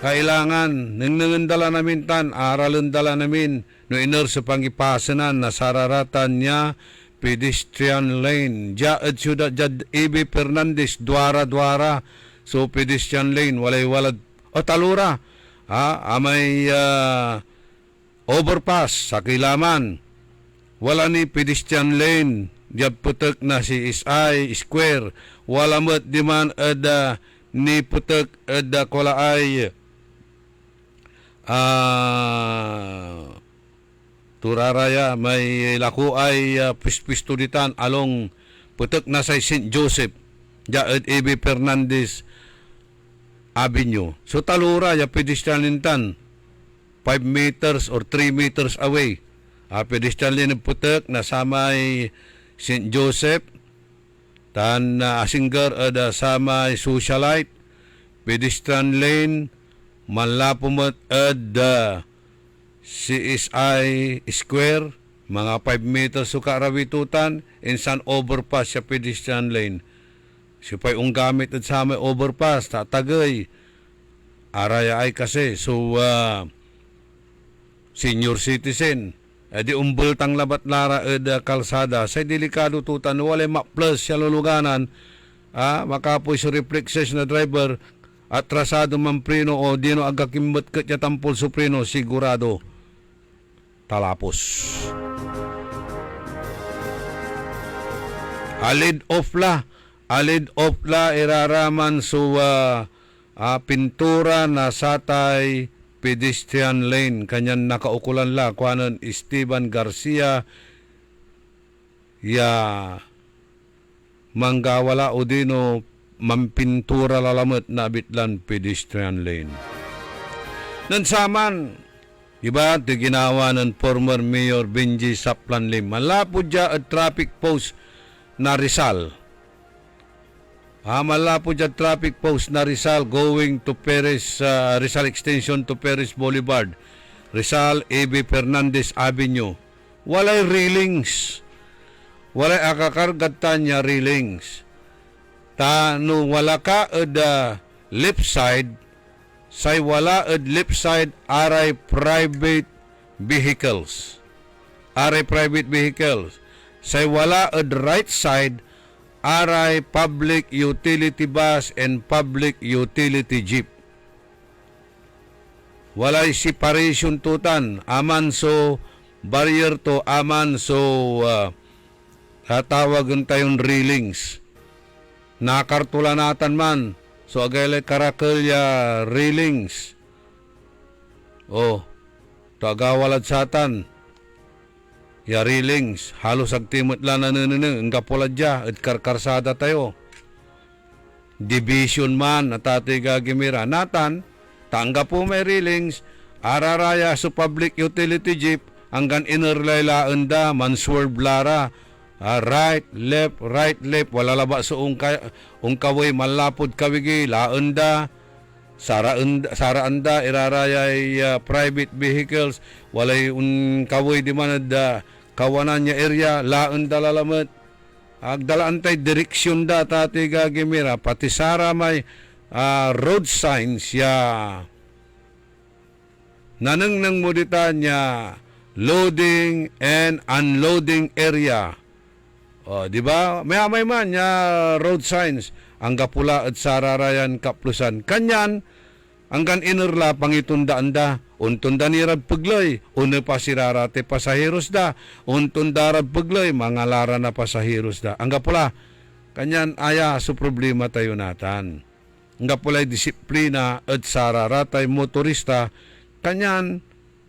Speaker 6: Kailangan, nang dala namin tan, aralan dala namin, no iner sa pangipasanan na sararatan niya, pedestrian lane. At Ciudad E.B. Fernandez, Duara. So, pedestrian lane, walay-walad. O, talura. May overpass sa Kilaman. Wala ni pedestrian lane. Diyan putek na si SI Square. Wala mo't di man ni putek kula ay turaraya may laku ay pistuditan along putek na sa St. Joseph Jaed E.B. Fernandez Avenue. So talura ya pedestrian lintan 5 meters or 3 meters away. Pedestrian lane putek na sa may St. Joseph tan asinggar sa may socialite pedestrian lane malapumot CSI Square, mga 5 meters suka rawitutan, insan overpass sa pedestrian lane. Sipay gamit at sa may overpass, tatagay. Araya ay kasi, so senior citizen, di umbultang labat lara kalsada, sa delikado tutan, walay ma-plus siya luluganan, makapoy sa reflexes na driver, atrasado man preno o dino agakimbot kat yatampol supreno sigurado talapos. Alid off la iraraman so pintura na satay pedestrian lane kanyan nakaukulan la kuanan Esteban Garcia ya manggawala o dino mampintura lalamat na bitlan pedestrian lane. Nansaman, iba, ito ginawa ng former Mayor Benji Saplan Lim. Malapod dya at traffic post na Rizal. Malapod dya traffic post na Rizal going to Perez, Rizal Extension to Perez Boulevard. Rizal E.B. Fernandez Avenue. Walay railings. Walay akakargatan niya railings. No wala ka left side say wala left side aray private vehicles say wala right side aray public utility bus and public utility jeep. Walay separation tutan aman so barrier to aman so tatawagan tayong railings. Nakartulanatan man. So, agay karakelya railings. Tagawalad satan. Ya railings. Halos agtimot lang nananang. Ang kapuladya. At karkarsada tayo. Division man. Natatay gagimira. Natan. Tangga po may railings. Araraya sa public utility jeep. Hanggang inerlaylaan da. Manswerve lara. Right, left, wala laba sa ungkaway, malapod kawigi, laanda, saraanda, irarayay private vehicles, walay ungkaway di man kawanan niya area, laanda lalamat, agdalaan tayo direksyon da, tati gagimira, pati sara may road signs, ya nanengneng mo dita niya loading and unloading area. O, di ba? May man niya road signs. Ang kapula at sararayan kaplusan. Kanyan, angkan inerla pangitundaan da. Untunda nirad pagloy. Una pa sirarate pasahiros da. Untunda rad pagloy. Mga lara na pasahiros da. Ang kapula, kanyan aya sa problema tayo natan. Ang kapula'y disiplina at sararatay motorista. Kanyan,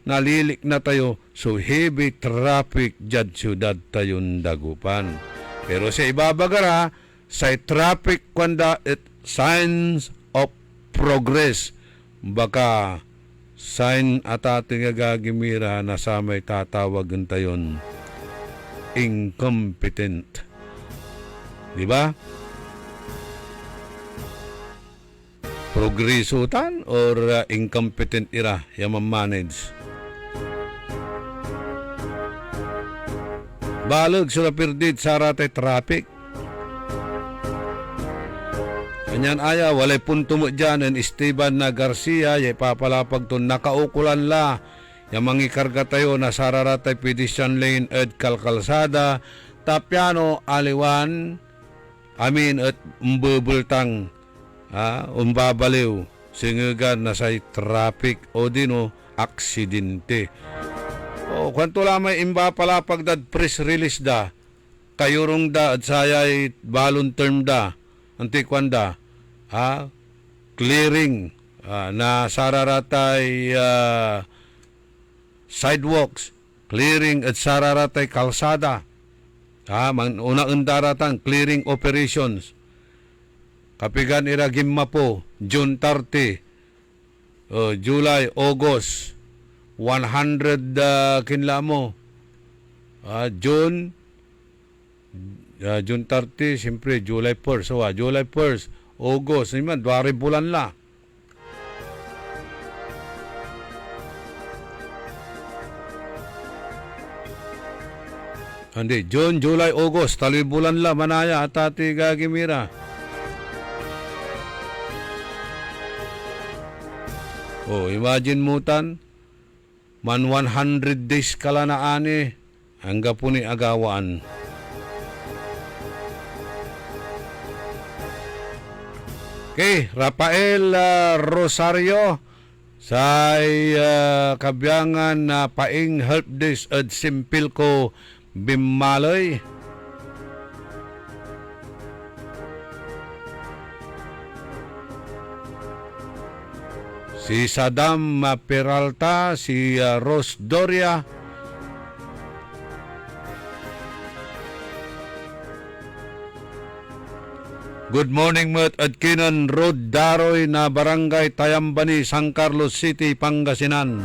Speaker 6: nalilik na tayo so heavy traffic jad syudad tayon Dagupan. Pero sa ibabagara, sa traffic kwanda it signs of progress. Baka sign at ating gagimira na sa may tatawagan tayon incompetent. Di ba? Progresutan or incompetent ira yung manage. Balag sila pirdit sa ratay traffic. Kanyan aya, walay punto mo dyan ang Esteban na Garcia, yay papalapag to nakaukulan la. Yung mga karga tayo na sararatay pedestrian lane at kalkalsada, Tapiano, Aliwan, amin at mbubultang, umbabaliw, singagan na sa traffic o dino, aksidente. O, kwanto lamay imba palapag dad press release da, kayurong da at sayay balon term da, antikwanda, clearing na sararatay sidewalks, clearing at sararatay kalsada, unang daratan clearing operations. Kapigan ira gimma po June 30, July, August 100 kinla mo. June 30, siyempre July 1st. So, July 1st, August, naman, 2 bulan la. Hindi, June, July, August, 3 bulan la, manaya at ati gagimira. Oh, imagine mutan, man 100 days kala na ani, hangga po ni agawaan. Okay, Rafael Rosario sa kabyangan na paing help desk at Simpilco Bimaloy. Si Saddam Peralta, si Ros Doria, good morning Mat at Kinan Road Daroy na Barangay Tayambani, San Carlos City, Pangasinan.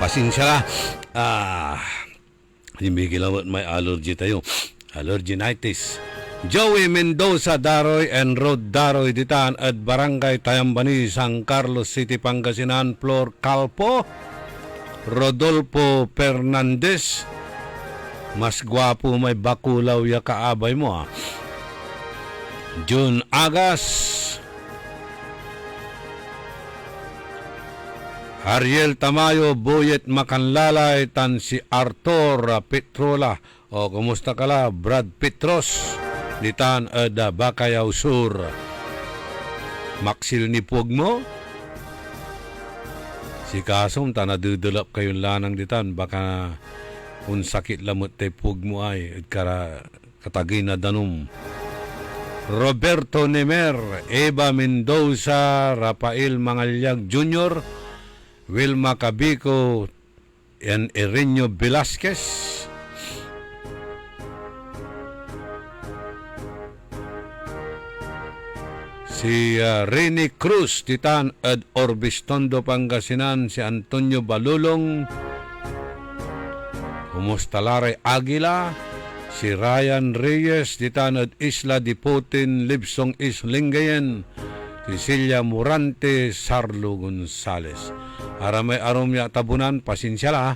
Speaker 6: Pasensya na. Hindi kilawat may allergy tayo. Allerginitis. Joey Mendoza Daroy and Road Daroy ditan at Barangay Tayambani, San Carlos City, Pangasinan. Flor Calpo, Rodolfo Fernandez. Mas gwapo may bakulaw ya kaabay mo. June Agas, Ariel Tamayo, Boyet Makanlalay, tan si Arthur Petrola. O, kumusta ka la? Brad Petros, ditan ada Bakayaw Sur. Maksil ni Pug mo? Si Kasong, tanadudulap kayong lanang ditan. Baka unsakit lamot tay Pug mo ay, katagay na danum. Roberto Nemer, Eva Mendoza, Rafael Mangalyag Jr., Wilma Cabico and Erenio Velasquez. Si Rene Cruz, Titan at Orbistondo, Pangasinan. Si Antonio Balulong, Humustalare Aguila. Si Ryan Reyes, Titan at Isla Diputin, Libsong Islingayen. Cecilia Morante Sarlo Gonzales. Aramay arom ya tabunan, pasensya la.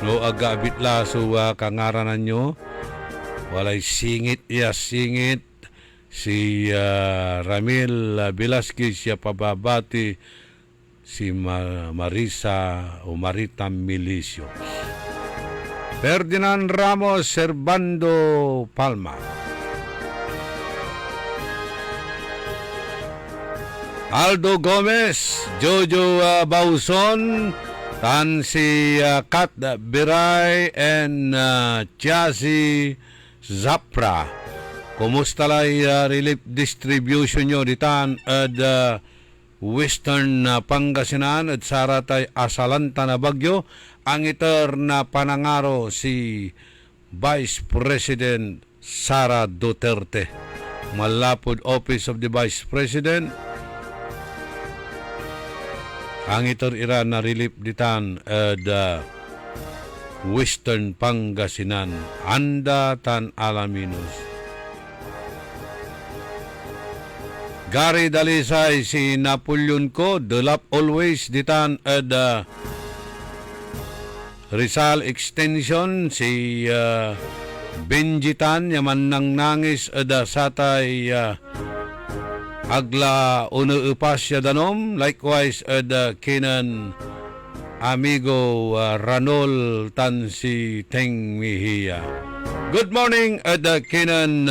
Speaker 6: No agabit la so kangaranan nyo. Walay singit singit. Si Ramil Velasquez siya pababati. Si Marisa o Marita Milicio. Ferdinand Ramos Servando Palma. Aldo Gomez, Jojo Bauson, tan si Kat Biray and Chasi Zapra. Kumusta lay relief distribution nyo ditan at Western Pangasinan at saratay asalanta na bagyo ang iter na panangaro si Vice President Sara Duterte. Malapod Office of the Vice President ang iter ira na relief ditan at Western Pangasinan. Anda tan Alaminos. Gary Dalisay si Napoleon ko, Delap always ditan at Rizal Extension si Benjitan yaman nang nangis at satay agla uno upasya danom. Likewise at kinan amigo Ranol tan si Teng Mihia. Good morning at kinan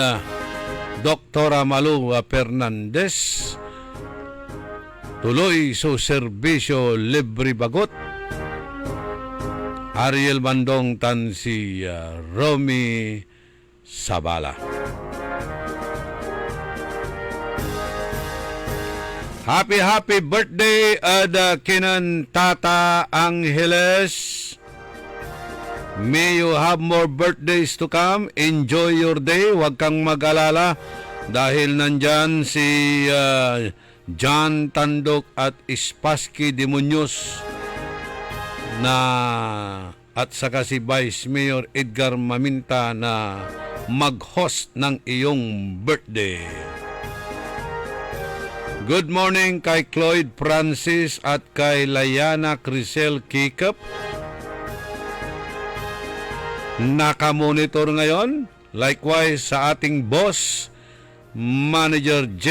Speaker 6: Doktora Malu Fernandez. Tuloy so serbisyo libre bagot. Ariel Bandong tan si Romy Sabala. Happy birthday kinan Tata Angeles. May you have more birthdays to come. Enjoy your day. Huwag kang mag-alala dahil nandyan si John Tandok at Spassky Demonios na at saka si Vice Mayor Edgar Maminta na mag-host ng iyong birthday. Good morning kay Cloyd Francis at kay Layana Crisel Kikap. Nakamonitor ngayon. Likewise sa ating boss, Manager J.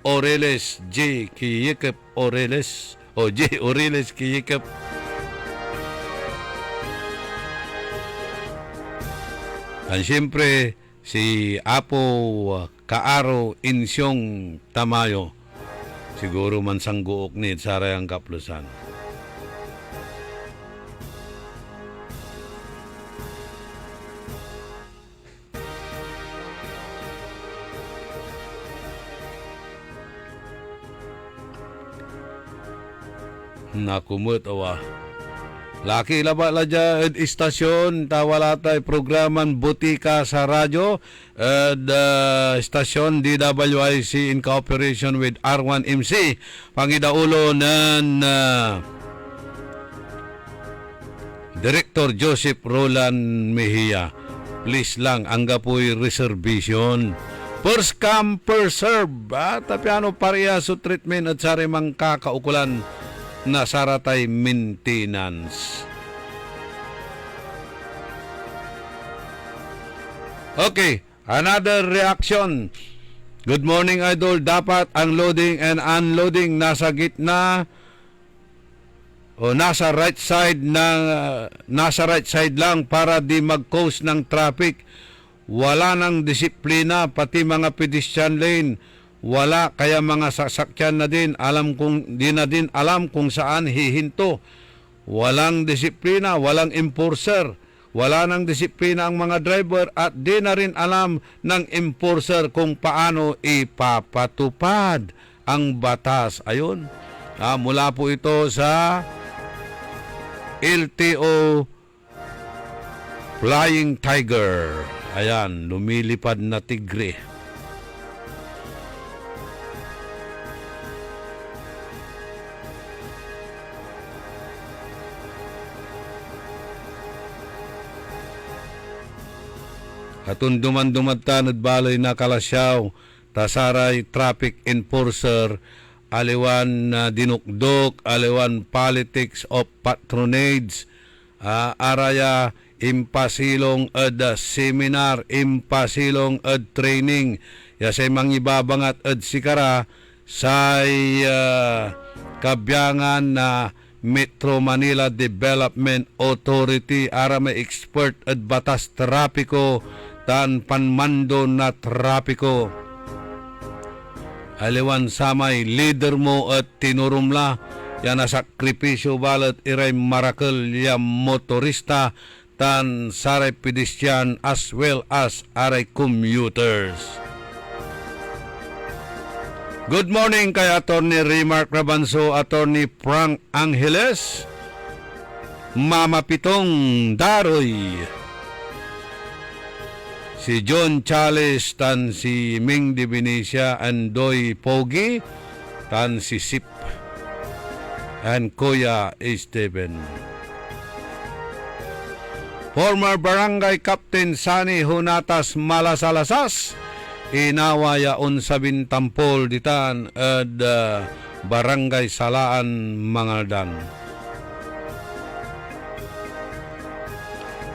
Speaker 6: Oreles Kiyikap Oreles o J. Oreles Kiyikap. At siyempre si Apo Kaaro Insyong Tamayo. Siguro man sangguok ni Sarayang Kaplusan. Nakumut awa. Laki laba la dyan istasyon tawala tayo programan Butika sa radyo at istasyon DWIC in cooperation with R1MC pangidaulo ng Director Joseph Roland Mejia. Please lang angga po'y reservation. First come, first serve. Tapiano pareha so treatment at sarimang kakaukulan na saratay maintenance. Okay, another reaction. Good morning, Idol. Dapat ang loading and unloading nasa gitna o nasa right side lang para di mag-cause ng traffic. Wala nang disiplina pati mga pedestrian lane. Wala kaya mga sasakyan na din di na din alam kung saan hihinto. Walang disiplina, walang enforcer. Wala nang disiplina ang mga driver at di na rin alam ng enforcer kung paano ipapatupad ang batas. Ayun. Mula po ito sa LTO Flying Tiger. Ayan, lumilipad na tigre. Atun duman-dumadtan at balay na kalasyaw tasaray traffic enforcer, aliwan dinukdok, aliwan politics of patronage, araya impasilong ed seminar, impasilong ed training, ya say mangibabangat ed sikara say kabyangan na Metro Manila Development Authority ara may expert ed batas trapiko tan panmando na trapiko. Aliwan samay leader mo at tinurumla yan na sakripisyo balat iray marakel ya motorista tan saray pedestrian as well as aray commuters. Good morning kay Attorney Remark Rabanso, Attorney Frank Angeles, Mama Pitong Daroy, si John Chales, tan si Ming de Venecia, Andoy Pogi, tan si Sip, and Kuya Esteban. Former Barangay Captain Sani Hunatas Malasalasas, inawaya unsabin tampol ditan ed Barangay Salaan Mangaldan.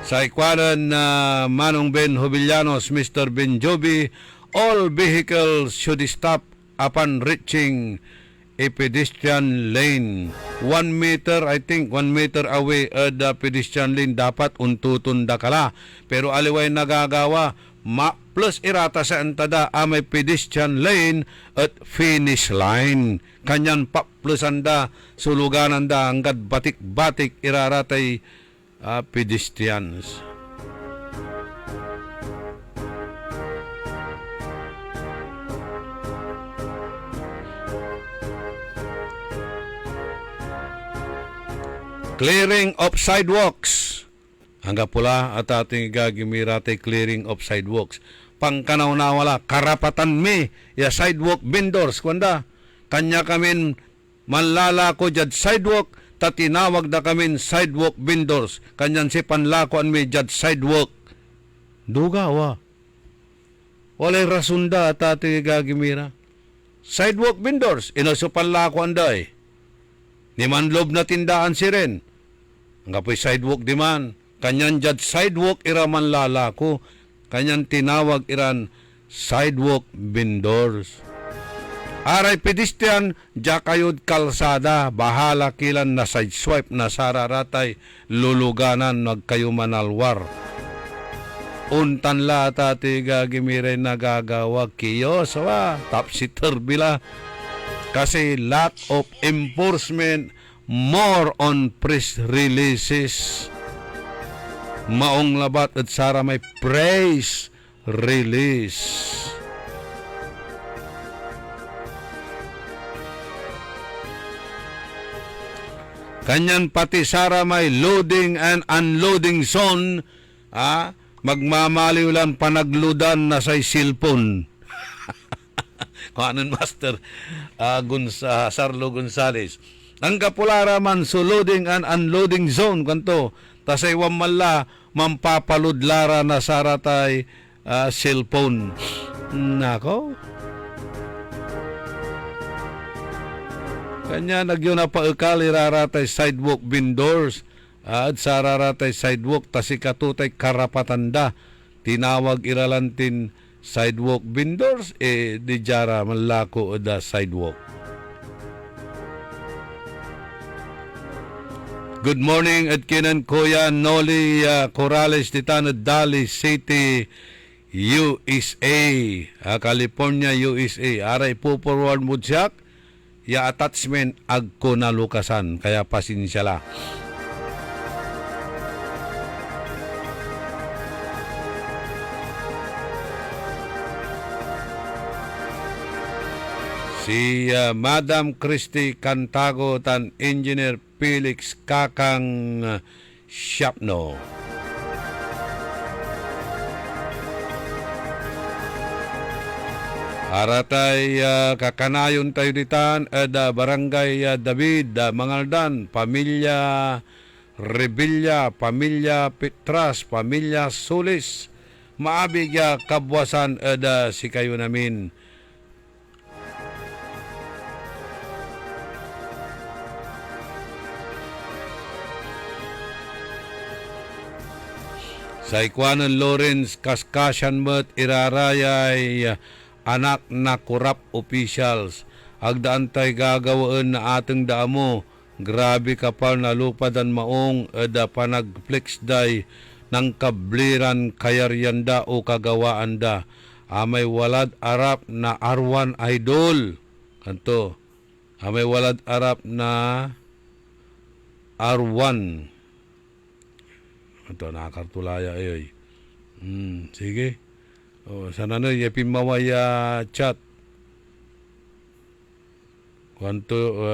Speaker 6: Sa ikwanan na Manong Ben Jovellanos, Mr. Ben Jovi, all vehicles should stop upon reaching a pedestrian lane. 1 meter, I think 1 meter away at the pedestrian lane dapat untutunda kala. Pero aliway nagagawa, plus irata sa antada amay pedestrian lane at finish line. Kanyan pa plus anda suluganan da hanggat batik-batik iraratay pedestrians. Clearing of sidewalks. Hangga pula at ating gagimirate clearing of sidewalks. Pangkanaw na wala, karapatan mi, ya sidewalk vendors, kuanda. Kanya kamin manlalako jad sidewalk, tatinawag na kamin sidewalk vendors. Kanyan si panlakoan mi jad sidewalk. Duga wa. Walay rasunda at ating gagimira. Sidewalk vendors, inaso panlakoan day. Ni manlob na tindaan si rin. Nga po'y sidewalk di man. Kanyan jad sidewalk iraman lalako. Kanyan tinawag iran sidewalk vendors. Aray pedestrian, jakayod kalsada, bahala kilan na sideswipe na sararatay, luluganan nagkayo manalwar. Untan la tati gagimiray nagagawa kiyo sawa, tapsitter bila. Kasi lack of enforcement, more on press releases. Maong labat at sara may praise release. Kanyan pati sara may loading and unloading zone, magmamaliw lang panagludan na say cellphone. Kanan Master Sarlo Gonzales. Ang kapulara man so loading and unloading zone kanto. Tasay wamala mampapaludlara na saratay cellphone. Nako. Kanya nagyo na paekal iraratay sidewalk vendors. At sararatay sidewalk tasikatutay karapatanda. Tinawag iralantin sidewalk vendors di jara malako da sidewalk. Good morning at kinan Kuya Noli Corrales Titano Dali City USA, California USA. Aray po forward mo siya ya attachment agko na lukasan kaya pasensya la. Si Madam Christy Cantago tan Engineer Felix Kakang Shapno. Aratay kakanayon tayo ditan Barangay David, Mangaldan, Pamilya Rebilla, Pamilya Petras, Pamilya Solis, maabig kabwasan si kayo namin. Sa ikwanan Lawrence kaskasyan met irarayay anak na corrupt officials. Agdaan tay gagawaan na ateng daamo. Grabe kapal na lupadan maong da panagflex day ng kabliran kayaryanda o kagawaan da. Amay walad arap na arwan idol. Kanto. Amay walad arap na arwan. Ito, nakakartulaya ayoy. Sige. Sana na, yapin mawaya chat. Kwanto,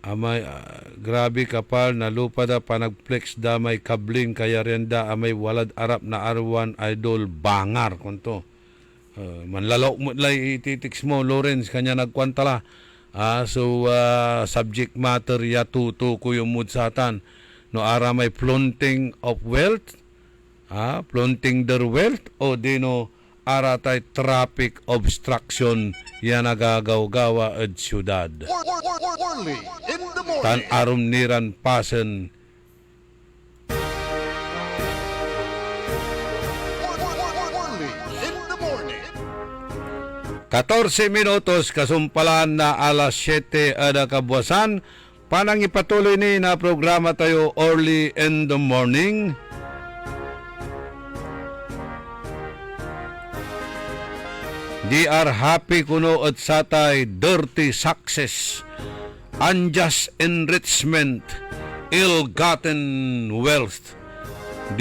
Speaker 6: amay, grabe kapal na lupa da panagflex da may kabling kaya renda amay walad arap na arwan idol bangar. Kwanto. Manlalaw mo lay ititiks mo, Lawrence, kanya nagkwantala. Subject matter yatuto ko yung mudsatan. No ara may flaunting of wealth, flaunting their wealth, o dino ara tay traffic obstruction yan nagagaw-gawa at syudad.
Speaker 5: Early in the morning.
Speaker 6: Tan arum niran pasen.
Speaker 5: Early in the morning.
Speaker 6: 14 minutos kasumpalan na alas 7 ada kabuasan. Panang ipatuloy ni na programa tayo early in the morning. Di are happy kuno at satay dirty success, unjust enrichment, ill-gotten wealth.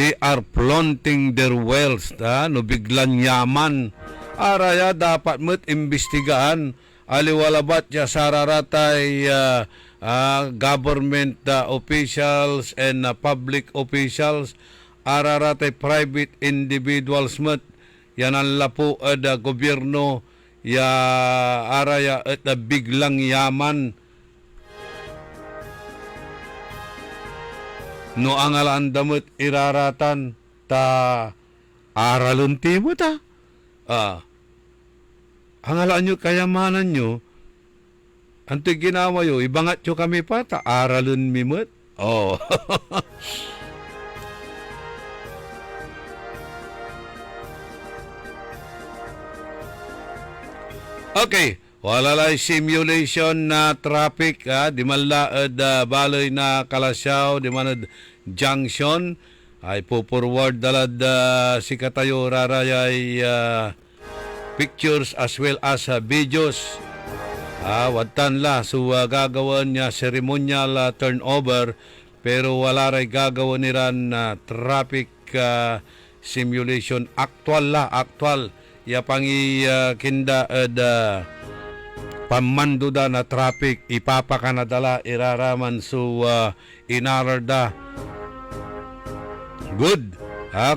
Speaker 6: They are flaunting their wealth. No biglan yaman. Araya dapat mo't imbestigaan. Aliwalabat ya sararatay government officials and public officials. Araratay private individuals mo't yan ang lapo ada gobyerno ya araya at biglang yaman. No angalaan damot iraratan ta aralun timo ta. Angalaan nyo kayamanan nyo. Anto ginawa yo, ibangat nyo kami pa ta aralun mimot. Oh. Okay, wala lang simulation na traffic, di man laad baloy na Kalasyaw, di man junction, ay po-forward dalad si Katayo rarayay pictures as well as videos. Wadtan la, so gagawan niya ceremonial turnover, pero wala ray gagawan niran traffic simulation. Actual. Ya pangi kinda pamanduda na traffic ipapakanadala iraraman so inarada. Good.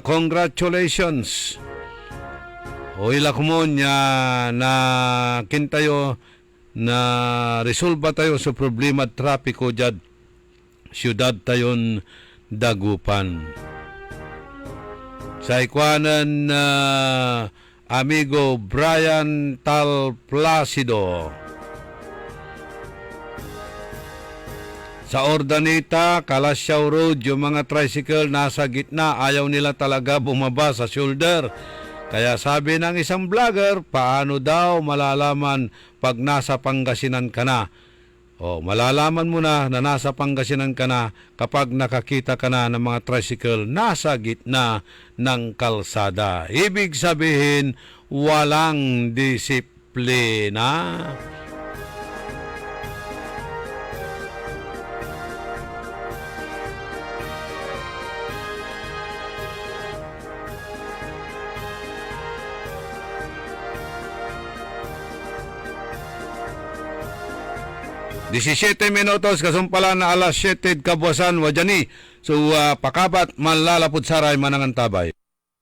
Speaker 6: Congratulations. O ilakmon niya na kintayo na resolba tayo sa problema trapiko dyan siyudad tayon Dagupan. Sa ikwanan amigo Brian Tal Placido. Sa Ordaneta, Kalasyaw Road, yung mga tricycle nasa gitna, ayaw nila talaga bumaba sa shoulder. Kaya sabi ng isang vlogger, paano daw malalaman pag nasa Pangasinan ka na? Malalaman mo na nasa Pangasinan ka na kapag nakakita ka na ng mga tricycle nasa gitna ng kalsada. Ibig sabihin, walang disiplina. Disisiete minutos kasumpalan na alas 7 kabuasan wajani. So pakabat manlalapod saray manangan tabay.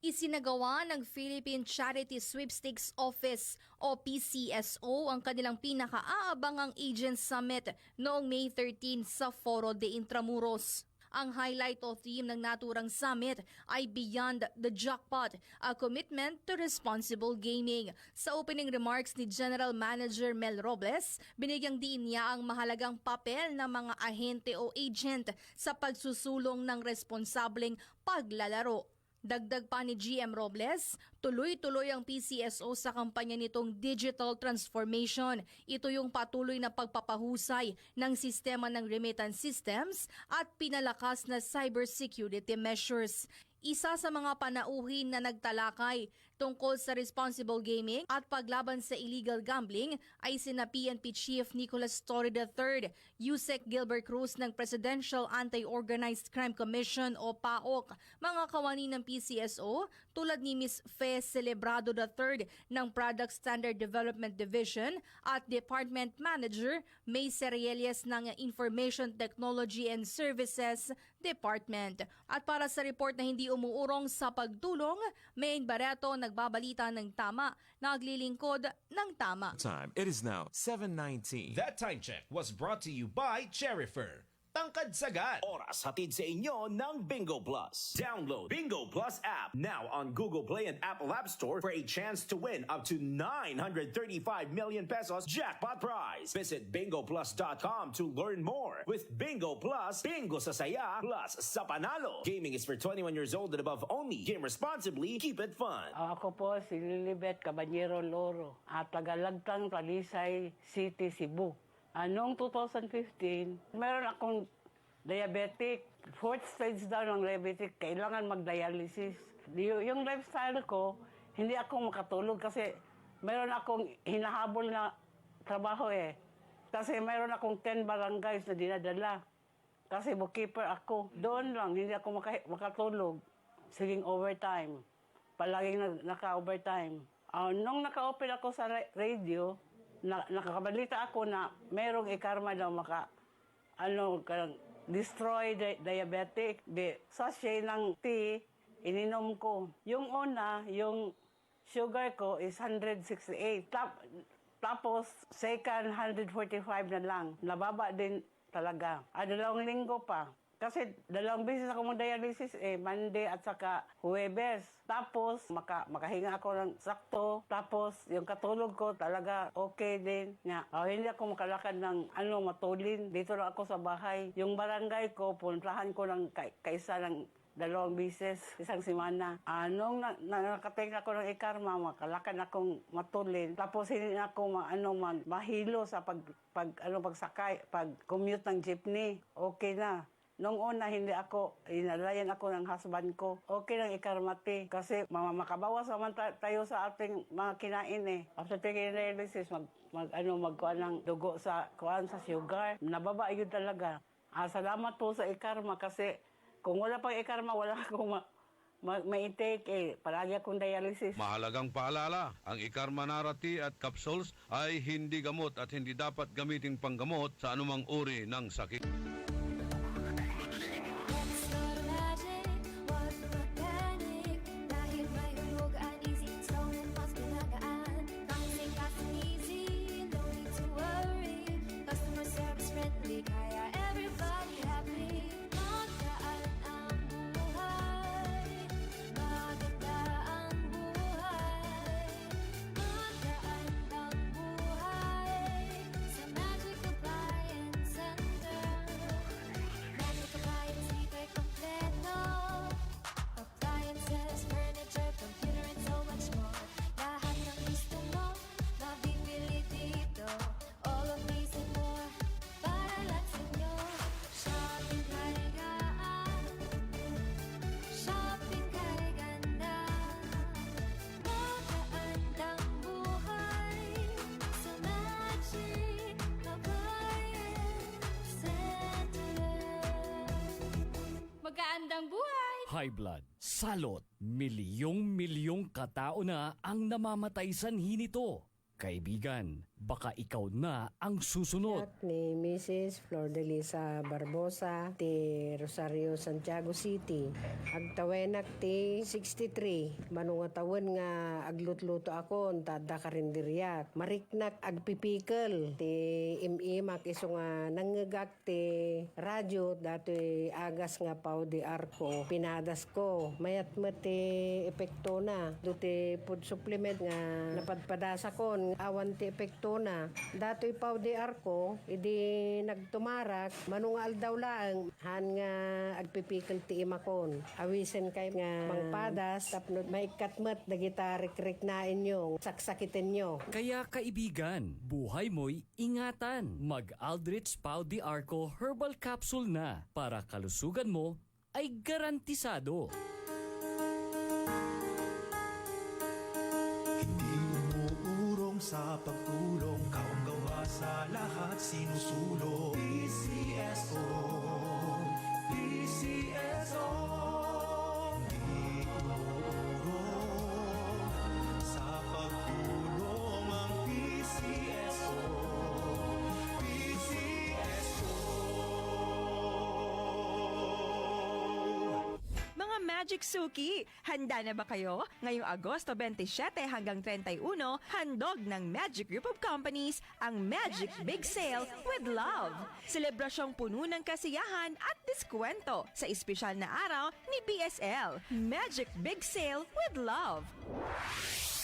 Speaker 18: Isinagawa ng Philippine Charity Sweepstakes Office o PCSO ang kanilang pinakaabangang Agent Summit noong May 13 sa Foro de Intramuros. Ang highlight o theme ng naturang summit ay Beyond the Jackpot, a commitment to responsible gaming. Sa opening remarks ni General Manager Mel Robles, binigyang diin niya ang mahalagang papel ng mga ahente o agent sa pagsusulong ng responsableng paglalaro. Dagdag pa ni GM Robles, tuloy-tuloy ang PCSO sa kampanya nitong digital transformation. Ito yung patuloy na pagpapahusay ng sistema ng remittance systems at pinalakas na cybersecurity measures. Isa sa mga panauhin na nagtalakay tungkol sa responsible gaming at paglaban sa illegal gambling ay sina PNP Chief Nicolas Torre III, Yusek Gilbert Cruz ng Presidential Anti-Organized Crime Commission o PAOK, mga kawani ng PCSO tulad ni Ms. Fe Celebrado III ng Product Standard Development Division at Department Manager May Serielies ng Information Technology and Services Department. At para sa report na hindi umuurong sa pagtulong, Maine Barreto nagbabalita ng tama, naglilingkod ng tama.
Speaker 7: Time. It is now 7:19.
Speaker 8: That time check was brought to you by Cherryfer. Tangkad sagad.
Speaker 10: Oras hatid sa inyo ng Bingo Plus. Download Bingo Plus app now on Google Play and Apple App Store for a chance to win up to 935 million pesos jackpot prize. Visit bingoplus.com to learn more. With Bingo Plus, bingo sa saya plus sa panalo. Gaming is for 21 years old and above only. Game responsibly, keep it fun.
Speaker 19: Ako po si Lilibet Caballero Loro at tagalagtang Talisay City, Cebu. Noong 2015, meron akong diabetic. 4th stage daw ng diabetic, kailangan mag-dialysis. Yung lifestyle ko, hindi ako makatulog kasi meron akong hinahabol na trabaho eh. Kasi meron akong 10 barangays na dinadala. Kasi bookkeeper ako. Doon lang, hindi ako makatulog. Siging overtime. Palaging naka-overtime. Nung naka-open ako sa radio, nakakabalita ako na merong ikarma daw destroy diabetic. Sachet ng tea, ininom ko. Yung una, yung sugar ko is 168. Tapos, second, 145 na lang. Nababa din talaga. 2 linggo pa. Kasi 2 beses ako mag-dialysis Monday at saka Huwebes. Tapos, makahinga ako ng sakto. Tapos, yung katulog ko talaga okay din. Hindi ako makalakad ng matulin. Dito lang ako sa bahay. Yung barangay ko, puntahan ko ng kaisa ng 2 beses, isang semana. Nung nakating ako ng ikarma, makalakad akong matulin. Tapos hindi na ako mahilo sa pagsakay, pag-commute ng jeepney. Okay na. Nung una, inalayan ako ng husband ko. Okay lang ikarmati. Kasi makabawas naman tayo sa ating mga kinain After taking dialysis, magkuhan ng dugo sa sugar. Nababa yun talaga. Salamat po sa ikarma kasi kung wala pang ikarma, wala akong ma-intake Palagi akong dialysis.
Speaker 6: Mahalagang paalala, ang Ikarma Narati at capsules ay hindi gamot at hindi dapat gamiting panggamot sa anumang uri ng sakit.
Speaker 18: Magkaandang buhay!
Speaker 11: High blood, salot, milyong-milyong katao na ang namamatay sanhi nito. Kaibigan, baka ikaw na ang susunod.
Speaker 12: Ni Mrs. Flordelisa Barbosa, ti Rosario, Santiago City. Agtawenak ti 63. Manungatawin nga aglutluto ako, tada karinderyak. Mariknak agpipikal. Ti imimak iso nga nangagak ti radyo, dati agas nga pao di arko. Pinadas ko. Mayat ti epekto na. Duti food supplement nga napadpadasa ko. Awan ti epekto na. Dato'y pao di arko, idi nagtumarak, manungal daw lang, han nga agpipikal ti imakon. Awisen kay nga mangpadas, tapno maikatmat, dagita rik-rik na inyo, saksakitin nyo.
Speaker 11: Kaya kaibigan, buhay mo'y ingatan. Mag-Aldrich Pau de Arco Herbal Capsule na para kalusugan mo ay garantisado.
Speaker 20: Sa pagtulong, kaong gawa sa lahat sinusulong. PCSO, PCSO, di tumurong sa pagtulong ang PCSO, PCSO.
Speaker 21: Mga Magic Suki, handa na ba kayo? Ngayong Agosto 27 hanggang 31, handog ng Magic Group of Companies ang Magic Big Sale with Love. Selebrasyong puno ng kasiyahan at diskwento sa espesyal na araw ni BSL. Magic Big Sale with Love.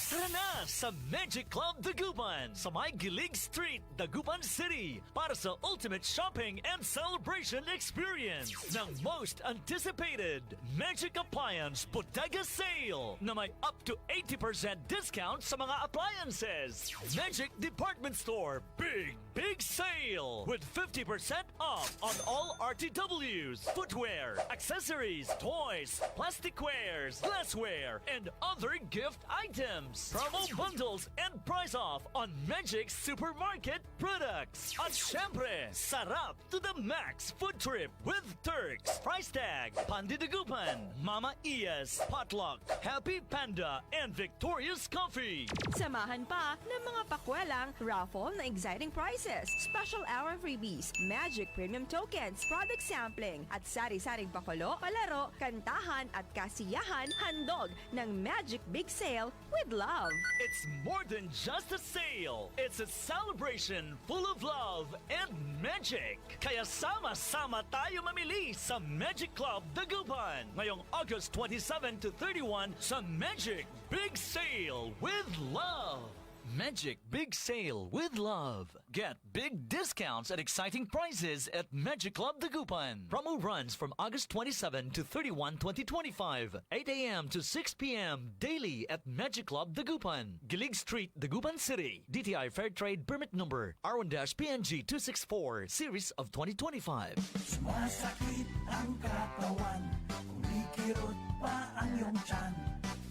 Speaker 14: Tara na sa Magic Club Dagupan sa may Gilig Street, Dagupan City para sa ultimate shopping and celebration experience ng most anticipated Magic Appliance Bodega Sale na may up to 80% discount sa mga appliances. Magic Department Store Big Sale with 50% off on all RTWs, footwear, accessories, toys, plasticwares, glassware, and other gift items. Promo bundles and price off on Magic Supermarket products. At syempre, sarap to the max food trip with Turks, Price Tag, Pandi Dagupan, Mama Ias, Potluck, Happy Panda, and Victoria's Coffee.
Speaker 21: Samahan pa ng mga pakwalang raffle na exciting prizes, special hour freebies, Magic Premium Tokens, product sampling, at sari-saring pakulo, palaro, kantahan at kasiyahan handog ng Magic Big Sale with Love.
Speaker 14: It's more than just a sale. It's a celebration full of love and magic. Kaya sama-sama tayo mamili sa Magic Club Dagupan ngayong August 27 to 31 sa Magic Big Sale with Love. Magic Big Sale with Love. Get big discounts and exciting prizes at Magic Club Dagupan. Promo runs from August 27 to 31, 2025. 8 a.m. to 6 p.m. daily at Magic Club Dagupan. Gilig Street, Dagupan City. DTI Fair Trade Permit Number R1-PNG 264 Series of 2025.
Speaker 20: Sumasakit ang katawan, kumikirot pa ang iyong tiyan.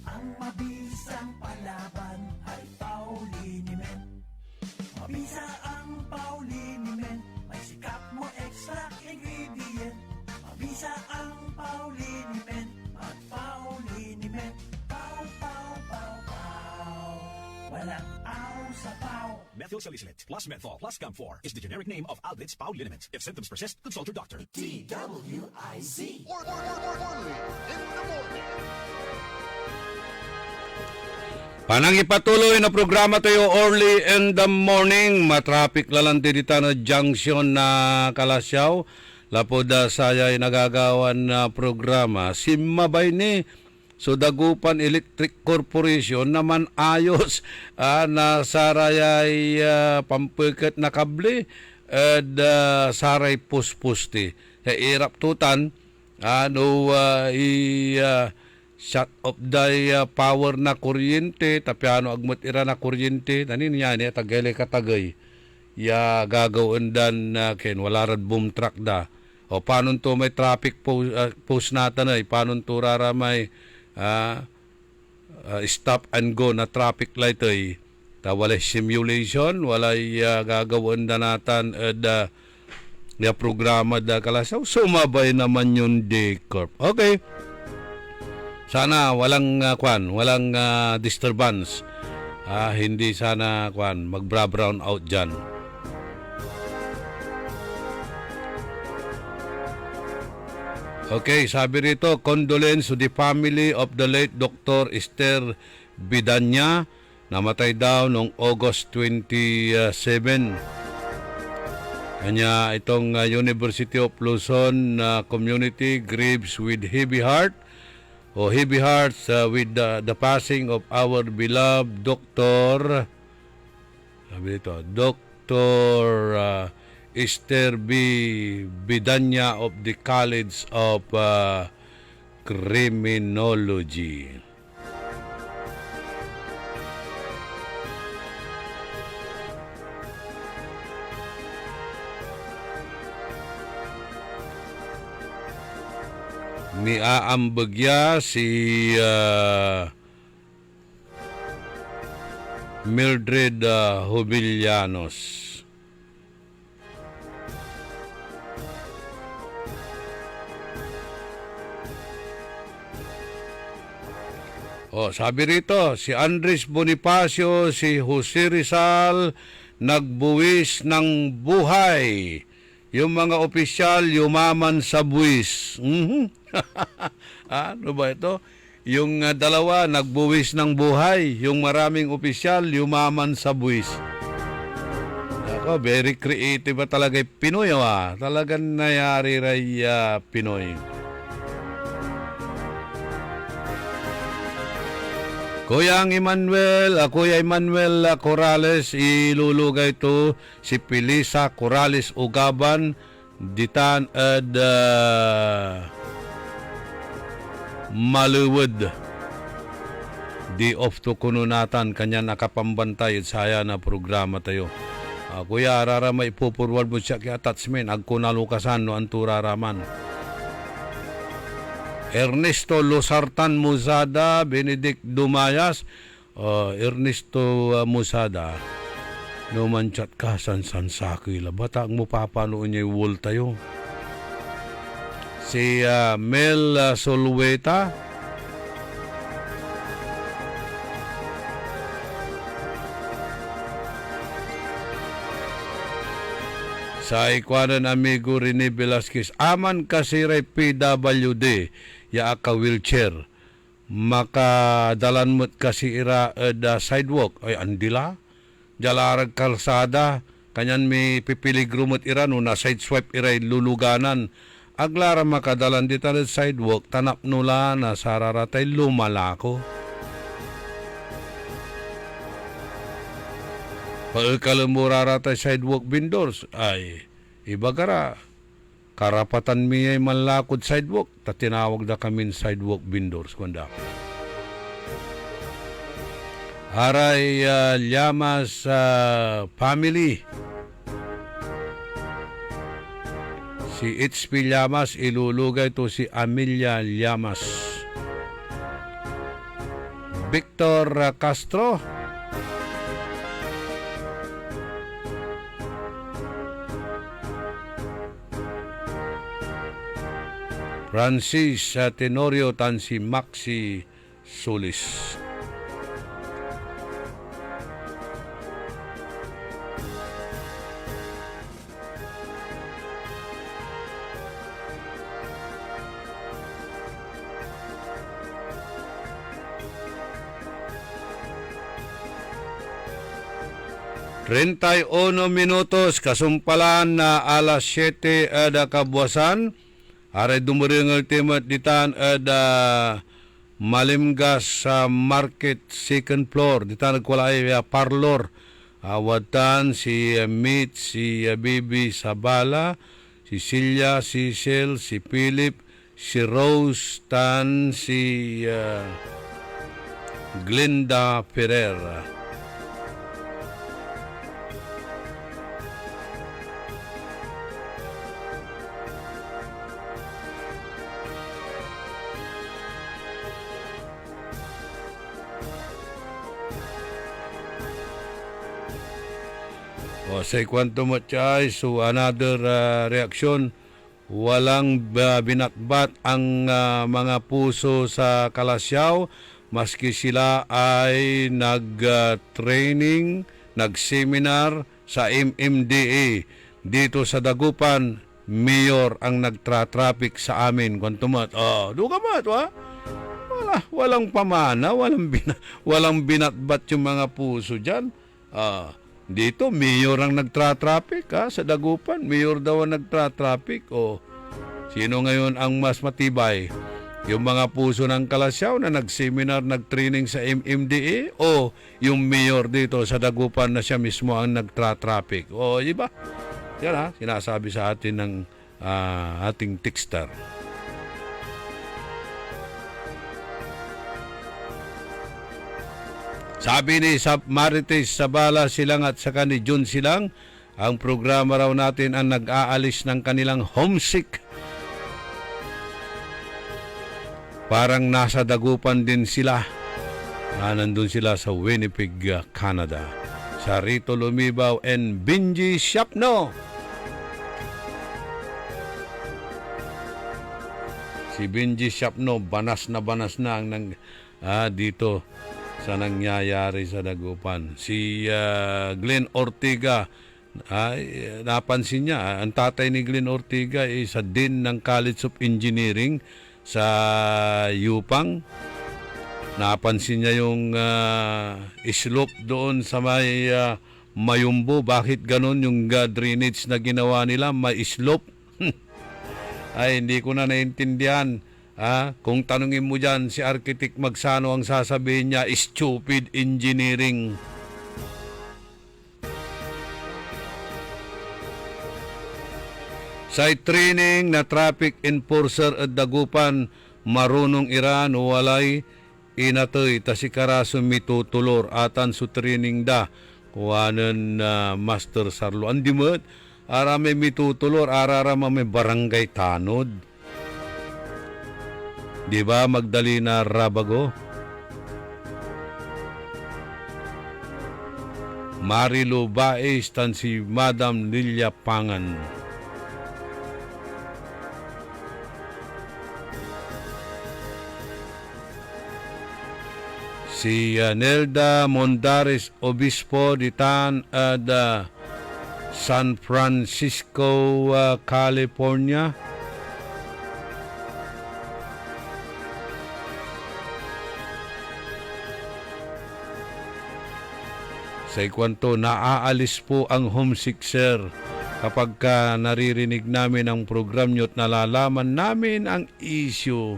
Speaker 20: Ang mabisang palaban ay Pauliniment. Mabisa ang Pauliniment, may sikap mo extra ingredient. Mabisa ang Pauliniment, at Pauliniment. Pau, pau, pau, pau. Walang aw sa pau.
Speaker 2: Methyl salicylate plus menthol plus camphor is the generic name of Aldrich Pau Liniment. If symptoms persist, consult your doctor.
Speaker 5: DWIZ. Only in the morning.
Speaker 6: Panang ipatuloy na programa tayo early in the morning. Matraffic lalandi dito na junction na Kalasyaw. Lapoda sayay nagagawan na programa. Simabay ni so Dagupan Electric Corporation naman ayos na sarayay pampikat na kable at saray puspusti. Irap tutan shut off the power na kuryente tapiano agmat ira na kuryente tanin niya ni tagay katagay ya gagawin dan ken wala rad boom truck da o paano to may traffic post natin ay paano to rara may stop and go na traffic light ay walay simulation walay gagawin da natin ya programa da Kalasyaw sumabay naman yung DCorp. Okay. Sana walang walang disturbance Hindi sana magbra-brown out dyan. Okay, sabi rito, condolence to the family of the late Dr. Esther Bidanya, namatay daw noong August 27. Kanya itong University of Luzon community grieves with heavy heart o heavy hearts with the passing of our beloved Dr. Sabi dito, Dr. Esther B. Bidanya of the College of Criminology. Niaambagya si Mildred Jubillanos. Sabi rito, si Andres Bonifacio, si Jose Rizal, nagbuwis ng buhay. Yung mga opisyal, yumaman sa buwis. Ano ba ito? Yung dalawa, nagbuwis ng buhay. Yung maraming opisyal, yumaman sa buwis. Ako, very creative ba talaga yung Pinoy, Talagang nayari ray Pinoy. Kuya Emmanuel Corrales, ilulugay ito si Pilisa Corrales Ugaban, ditan at Maluwod. Di off to kununatan, kanya nakapambantay saya na programa tayo. Kuya, arara may ipupurwad mo siya kay attachment, agkunalukasan no anturaraman. Ernesto Losartan Musada, Benedict Dumayas, Ernesto Musada, numan chat ka, sansakila. Bata mo papanoon niya yung wall tayo. Si Mel Solweta, sa ikwanan amigo Rene Velasquez, aman kasiray PWD, ya ka wheelchair, makadalan mo't kasi ira da sidewalk, ay andila, jalarag kalsada, kanyan may pipiligro mo't ira, no, na side swipe iray luluganan, aglara makadalan dito na sidewalk, tanap nula na sararatay lumalako. Pagkalamuraratay sidewalk vendors, ay ibagara, karapatan miyay manlakod sidewalk, tatinawag na kami sidewalk vendors. Kunda. Haray Llamas family. Si HP Llamas, ilulugay to si Amelia Llamas. Victor Castro. Francis Tenorio Tansi Maxi Solis. minutos kasumpalan na alas 7 ada kabuasan. Aray dumuring ang temat ditan ada Malimgas sa market second floor. Ditan nagkulay parlor. Awatan si Meet, si Bibi Sabala, si Silya, si Cecil, si Philip, si Rose, tan si Glenda Ferrer. Sa kwanto mo chay, so another reaksyon, walang binatbat ang mga puso sa Kalasyaw, maski sila ay nag-training, nag-seminar sa MMDA dito sa Dagupan, mayor ang nagtra-traffic sa amin. Kwantumat, dugamat, walang pamana, walang binatbat yung mga puso dyan. Dito, mayor ang nagtra-traffic sa Dagupan. Mayor daw ang nagtra-traffic. Sino ngayon ang mas matibay? Yung mga puso ng Kalasyaw na nag-seminar, nag-training sa MMDA o yung mayor dito sa Dagupan na siya mismo ang nagtra-traffic? Iba? Yan sinasabi sa atin ng ating texter. Sabi ni Marites Sabala Silang at saka ni Jun Silang, ang programa raw natin ang nag-aalis ng kanilang homesick. Parang nasa Dagupan din sila. Nandun sila sa Winnipeg, Canada. Sarito Lumibaw and Benji Shapno. Si Benji Shapno, banas na ang dito sa nangyayari sa Dagupan. Si Glenn Ortiga, napansin niya, ang tatay ni Glenn Ortiga ay sa Dean ng College of Engineering sa Yupang. Napansin niya yung slope doon sa may Mayumbo. Bakit ganon yung drainage na ginawa nila? May slope. Ay, hindi ko na naintindihan. Kung tanungin mo dyan si Architect Magsano, ang sasabihin niya, stupid engineering. Sa training na traffic enforcer at Dagupan, marunong iran walay inatoy tasikaraso mitutulor atan su training da kuwanan Master Sarlo. Andimot, arame mitutulor, ararama may barangay tanod. Di ba, Magdalena Rabago? Marilu Baez tan si Madam Lilia Pangan. Si Nelda Mondares Obispo ditan at San Francisco, California. Sa ikwanto, naaalis po ang homesick, sir. Kapag naririnig namin ang program nyo at nalalaman namin ang issue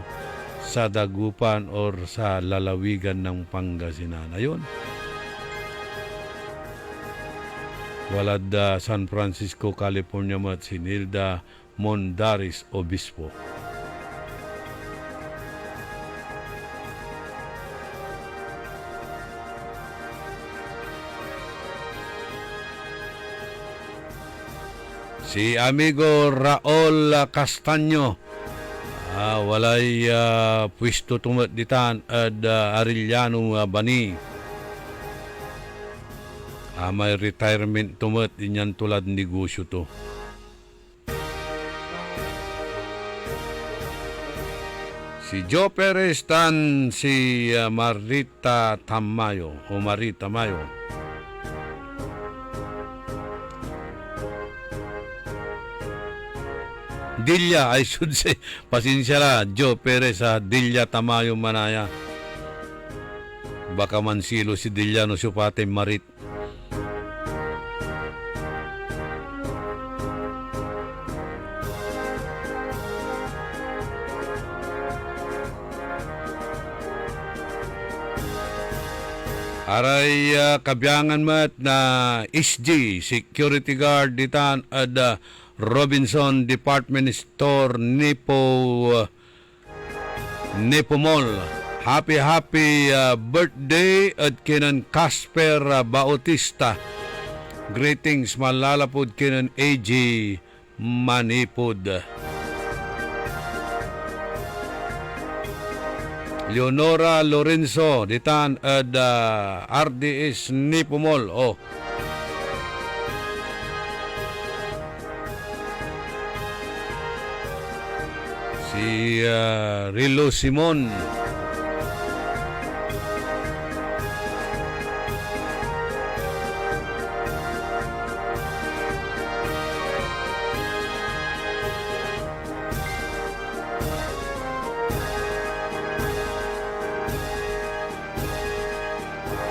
Speaker 6: sa Dagupan or sa lalawigan ng Pangasinan. Ayun. Walad San Francisco, California mat si Nilda Mondaris Obispo. Si amigo Raul Castaño, walay pwesto tumat ditan at Arellano Bani. May retirement tumat inyan tulad negosyo to. Si Joe Perez tan si Marita Tamayo o Marita Mayo. Dilya, I should say. Pasensya na, Joe Perez sa Dilya Tamayo Manaya. Baka mansilo si Dilya no supate Marit. Aray kabyangan mat na SG, security guard ditan at Robinson Department Store Nepo Mall. Happy birthday at kinan Casper Bautista. Greetings malalapod kinan AG Manipod. Leonora Lorenzo ditan at RDS Nepo Mall. Si Rilo Simon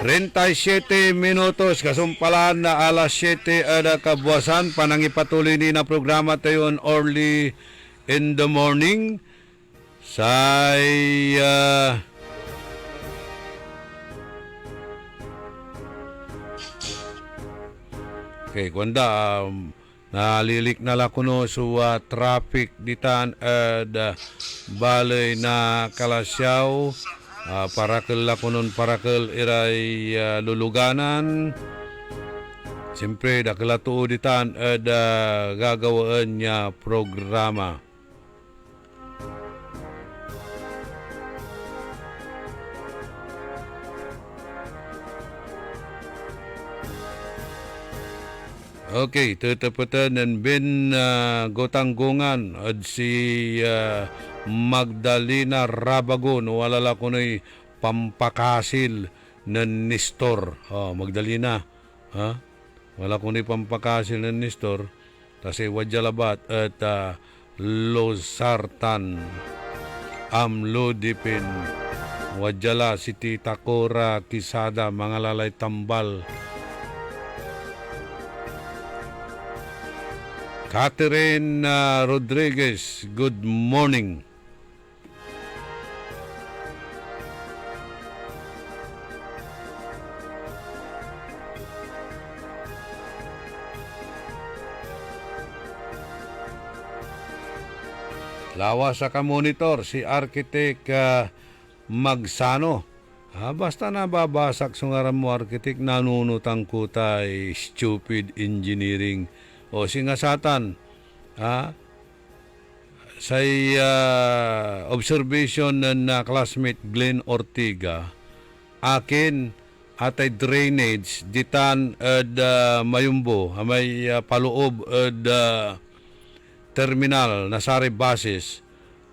Speaker 6: 37 minutos kasumpalan na alas 7 ada kabuasan panangipatuloy ni na programa tayo early in the morning saya okay kuanda nalilik na la kuno sa traffic ditan balay na Kalasyaw parakel la kunon parakel iray luluganan siyempre dakelatuo ditan gagawaan niya programa. Okay, tetapatan ng bin gotanggungan at si Magdalena Rabagon wala la ko na'y pampakasil ng Nestor. Magdalena, ha? Wala ko na'y pampakasil ng Nestor. Kasi Wadjalabat at Losartan Amlodipin Wadjala Siti Takora Kisada mga lalay tambal Catherine Rodriguez, good morning. Lawa sa ka-monitor si Architect Magsano. Basta nababasak sungaran mo architect nanunutang ko tay stupid engineering. O singasatan sa observation na classmate Glenn Ortiga akin atay drainage ditan Mayumbo may paloob terminal na sari basis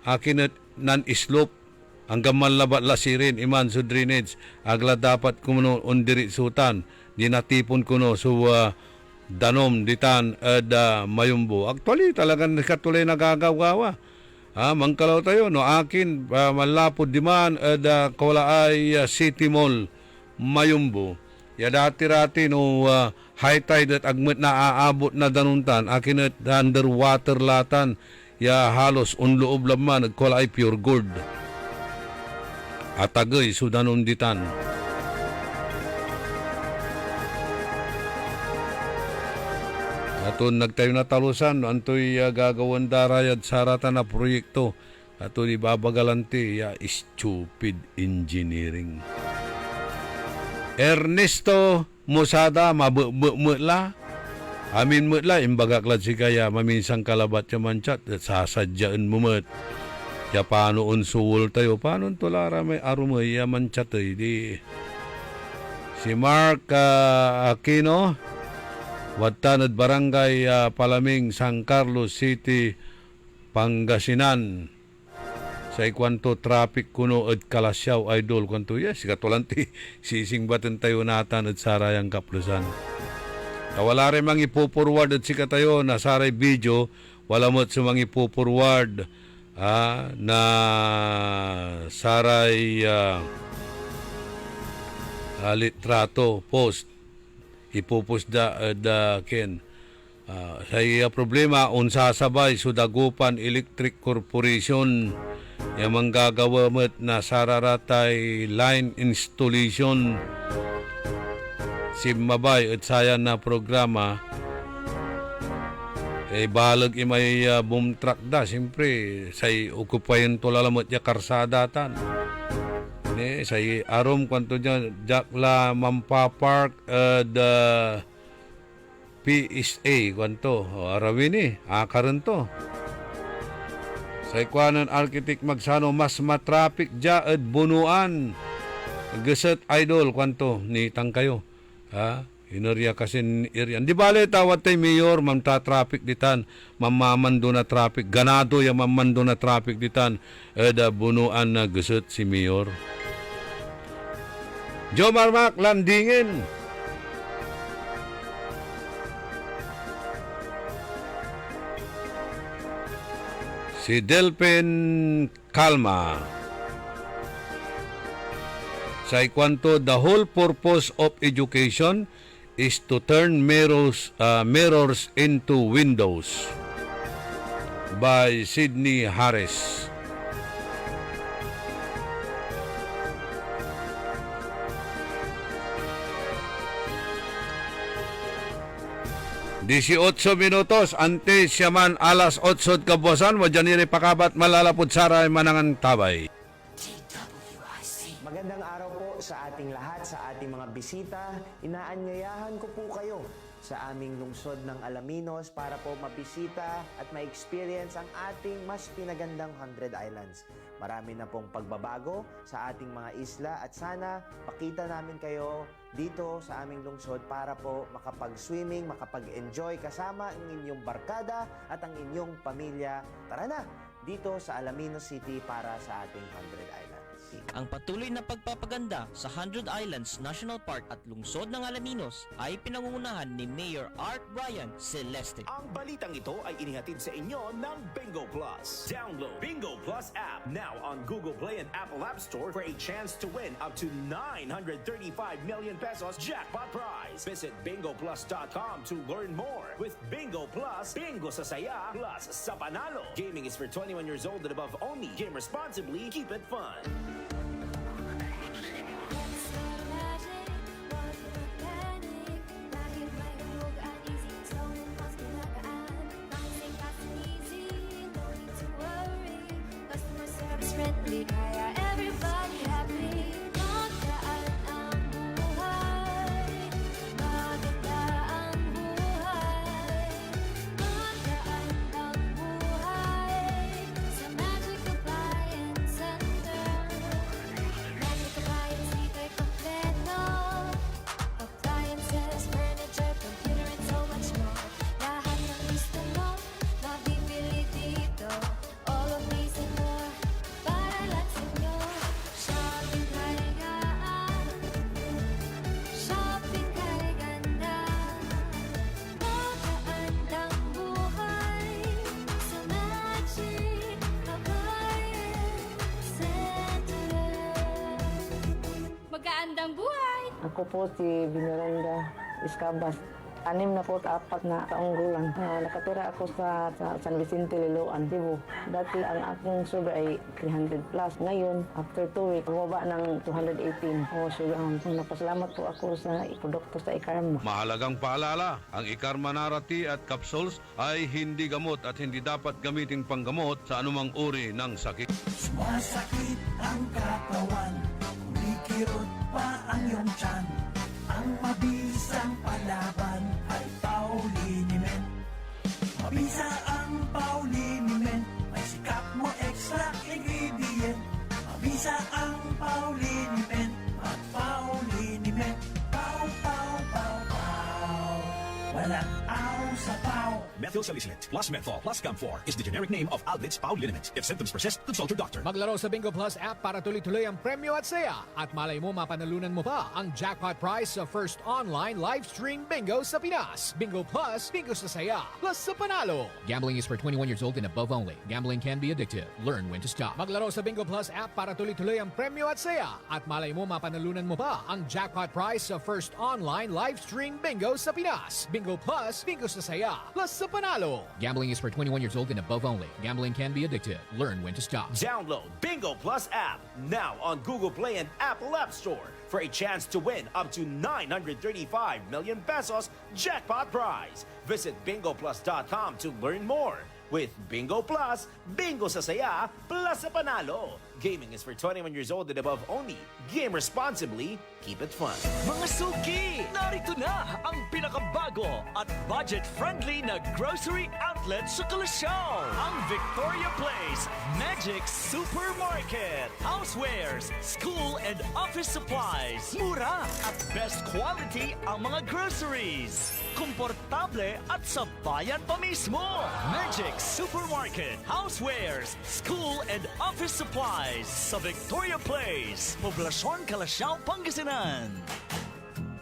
Speaker 6: akin at non-slope hanggang manlabat lasirin iman sa drainage agla dapat kuno undiri sutan dinatipon kuno so danom ditan Mayumbo. Actually talagang katuloy nagagawa. Mangkalaw tayo no akin malapod di man kawala ay City Mall Mayumbo. Ya dati-rati no high tide at agmet na aabot na danuntan akin at underwater latan ya halos unloob laman nagkawala ay pure gold. Atagay sudanon ditan. Aton nagtayo na talusan, antoy gagawan darayad sarata na proyekto. Aton ibabagalanti, stupid engineering. Ernesto Musada, mabukla. Amin mutla, imbagaklad si kaya, maminsang kalabat ya manchat, at sasadyaan mumut. Ya paano unsuwol tayo, paano tulara may arumay ya manchat di. Si Mark Aquino, Watanad Barangay Palaming, San Carlos City, Pangasinan. Sa ikwanto traffic kuno at Kalasyaw idol kwanto yes katulanti sising batan tayo natan at sarayang kaplusan. Wala rin mang ipo-forward at sika tayo na saray video wala mo at sumang ipo-forward na saray litrato post ipupus da ken sa problema unsa sabay Sudagupan Electric Corporation yung manggagawa met na sararatay line installation simmabay at sayan na programa balag imay boom truck da siyempre say ukupayan to lalamot ya karsadatan say arom kwanto dyan jakla mampapark the PSA kwanto arawin akaran to sa ikwanan architect Magsano mas matraffic dya at bunuan geset idol kwanto ni tangkayo inerya kasi irian di bale tawat tay mayor mamta-traffic ditan mamamando na traffic ganado ya mamando na traffic ditan da bunuan na geset si mayor Jomar Mac landingin si Delphin Calma Sa ikwanto, the whole purpose of education is to turn mirrors into windows. By Sidney Harris. Dieciocho minutos, ante siyaman alas 8 kabuasan, wajaniri pakabat malalapod saray manangan tabay.
Speaker 4: Magandang araw po sa ating lahat, sa ating mga bisita. Inaanyayahan ko po kayo sa aming lungsod ng Alaminos para po mabisita at ma-experience ang ating mas pinagandang 100 Islands. Marami na pong pagbabago sa ating mga isla at sana pakita namin kayo dito sa aming lungsod para po makapag-swimming, makapag-enjoy kasama ang inyong barkada at ang inyong pamilya. Tara na dito sa Alaminos City para sa ating 100 Islands.
Speaker 22: Ang patuloy na pagpapaganda sa 100 Islands National Park at lungsod ng Alaminos ay pinangungunahan ni Mayor Art Brian Celeste.
Speaker 10: Ang balitang ito ay inihatid sa inyo ng Bingo Plus. Download Bingo Plus app now on Google Play and Apple App Store for a chance to win up to 935 million pesos jackpot prize. Visit bingoplus.com to learn more. With Bingo Plus, bingo sa saya plus sa panalo. Gaming is for 21 years old and above only. Game responsibly. Keep it fun.
Speaker 1: Friendly, kaya everybody happy. Magaan ang buhay, maganda ang buhay, magaan ang buhay sa Magic Appliance Center. Magic Appliance, ika'y kompleto. Appliances, furniture, computer, and so much more. Lahat ng gusto mo, mabibili dito. All of these and more.
Speaker 18: Magkaandang buhay!
Speaker 12: Ako po si Binaranda Iscabas. 6 na po sa 4 na taong gulang. Nakatira ako sa San Vicente, Liloan, Cebu. Dati ang akong sugar ay 300 plus. Ngayon, after 2 weeks, bumaba ng 218 o sugar. Napasalamat po ako sa produkto sa Ikarma.
Speaker 6: Mahalagang paalala, ang Ikarma Narati at capsules ay hindi gamot at hindi dapat gamiting panggamot sa anumang uri ng sakit.
Speaker 20: Sumasakit ang katawan, kumikirot pa ang iyong tiyan. Ang mabisang palaban ay Pauliniment. Mabisa ang Pauliniment, may sikap mo extra ingredient. Mabisa ang Pauliniment, at Pauliniment. Pau, pau, pau, pau. Walang aw sa pau.
Speaker 2: Methyl salicylate plus menthol plus camphor is the generic name of Aldrich Pauliniment. If symptoms persist, consult your doctor.
Speaker 9: Maglaro sa Bingo Plus app para tuloy-tuloy ang premyo at saya. At malay mo mapanalunan mo pa ang jackpot prize sa first online live stream bingo sa Pinas. Bingo Plus, bingo sa saya, plus sa panalo. Gambling is for 21 years old and above only. Gambling can be addictive. Learn when to stop. Maglaro sa Bingo Plus app para tuloy-tuloy ang premyo at saya. At malay mo mapanalunan mo pa ang jackpot prize sa first online live stream bingo sa Pinas. Bingo Plus, bingo sa saya, plus sa panalo. Gambling is for 21 years old and above only. Gambling can be addictive. Learn when to stop.
Speaker 10: Download Bingo Plus app now on Google Play and Apple App Store for a chance to win up to 935 million pesos jackpot prize. Visit bingoplus.com to learn more. With Bingo Plus, bingo sa saya, plus sa panalo. Gaming is for 21 years old and above only. Game responsibly. Keep it fun.
Speaker 14: Mga suki, narito na ang pinakabago at budget-friendly na grocery outlet sa Kalasyaw. Ang Victoria Place Magic Supermarket. Housewares, school and office supplies. Mura at best quality ang mga groceries. Komportable at sa bayan pa mismo. Magic Supermarket. Housewares, school and office supplies sa Victoria Place, Poblacion, Kalasyaw, Pangasinan.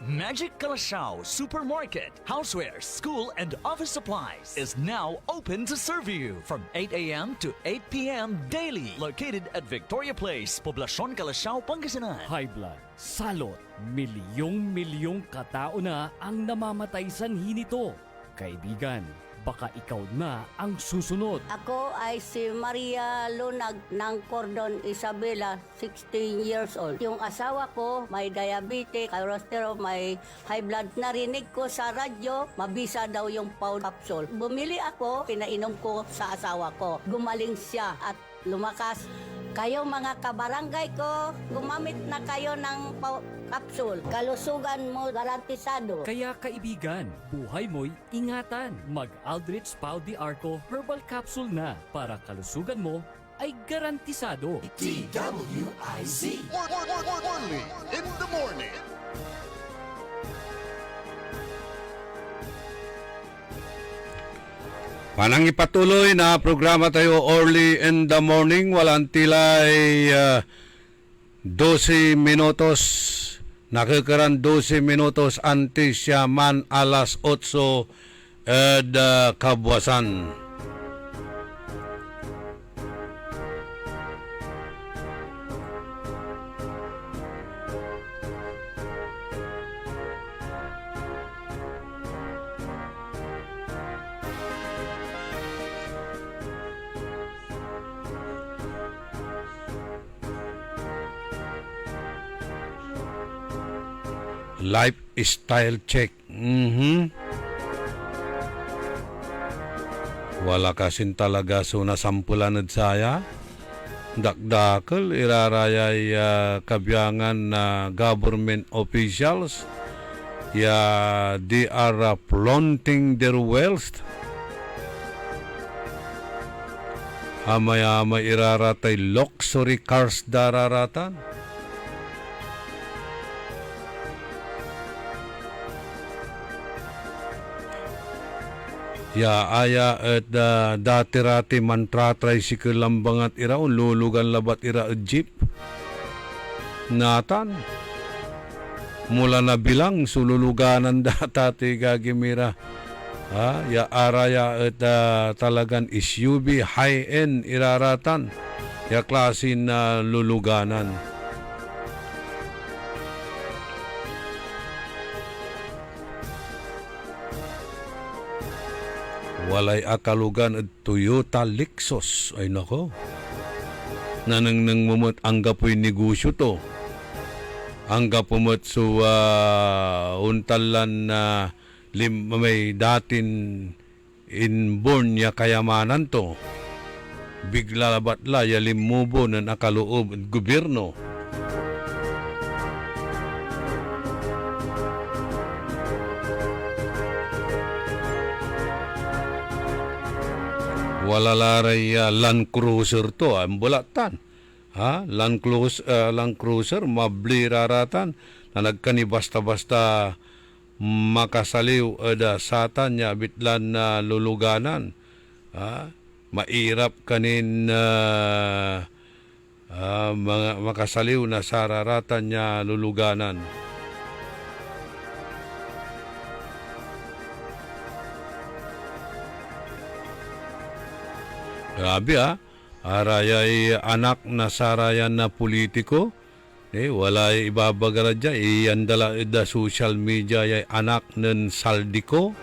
Speaker 14: Magic Calasiao Supermarket, housewares, school and office supplies is now open to serve you from 8 a.m. to 8 p.m. daily. Located at Victoria Place, Poblacion, Calasiao, Pangasinan.
Speaker 11: High blood, salot, milyong-milyong katao na ang namamatay sanhi nito. Kaibigan, baka ikaw na ang susunod.
Speaker 13: Ako ay si Maria Lunag ng Cordon Isabela, 16 years old. Yung asawa ko may diabetes, cholesterol, may high blood. Narinig ko sa radyo, mabisa daw yung Pau capsule. Bumili ako, pinainom ko sa asawa ko. Gumaling siya at lumakas. Kayo mga kabarangay ko, gumamit na kayo ng Pau capsule. Kalusugan mo garantisado.
Speaker 11: Kaya kaibigan, buhay mo'y ingatan. Mag-Aldrich Pau de Arco Herbal Capsule na para kalusugan mo ay garantisado.
Speaker 5: DWIZ. Only in the morning.
Speaker 6: Panang ipatuloy na programa tayo early in the morning. Walang tilay 12 minutos. Nakikaran 12 minutos antes siya man alas 8 kabuwasan. Lifestyle check. Wala kasin talaga so nasampulan at saya. Dakdakal irarayay kabyangan na government officials. They are flaunting their wealth. Amay-amay iraratay luxury cars dararatan. Aya at dati-rati mantra tricycle lambangat ira lulugan labat ira jeep. Natan. Mula na bilang sululuganan datati gagimira. Araya at talagan SUV high-end iraratan. Klase na luluganan. Walay akalugan at Toyota Lexus. Ay nako. Nanang mumot ang gapoy negosyo to. Ang gapumot so untalan na may datin inborn niya kayamanan to. Bigla batla ya limubo ng akaloob at gobyerno. Wala laray Land Cruiser to, ang bulatan. Land Cruiser, mabli raratan, na nagkani basta-basta makasaliw satan niya bitlan na luluganan. Mairap kanin makasaliw na sararatan niya luluganan. Grabe arayay anak na sarayan na politiko. Wala ibabagara dyan. Iandala da social media ay anak ng Saldiko.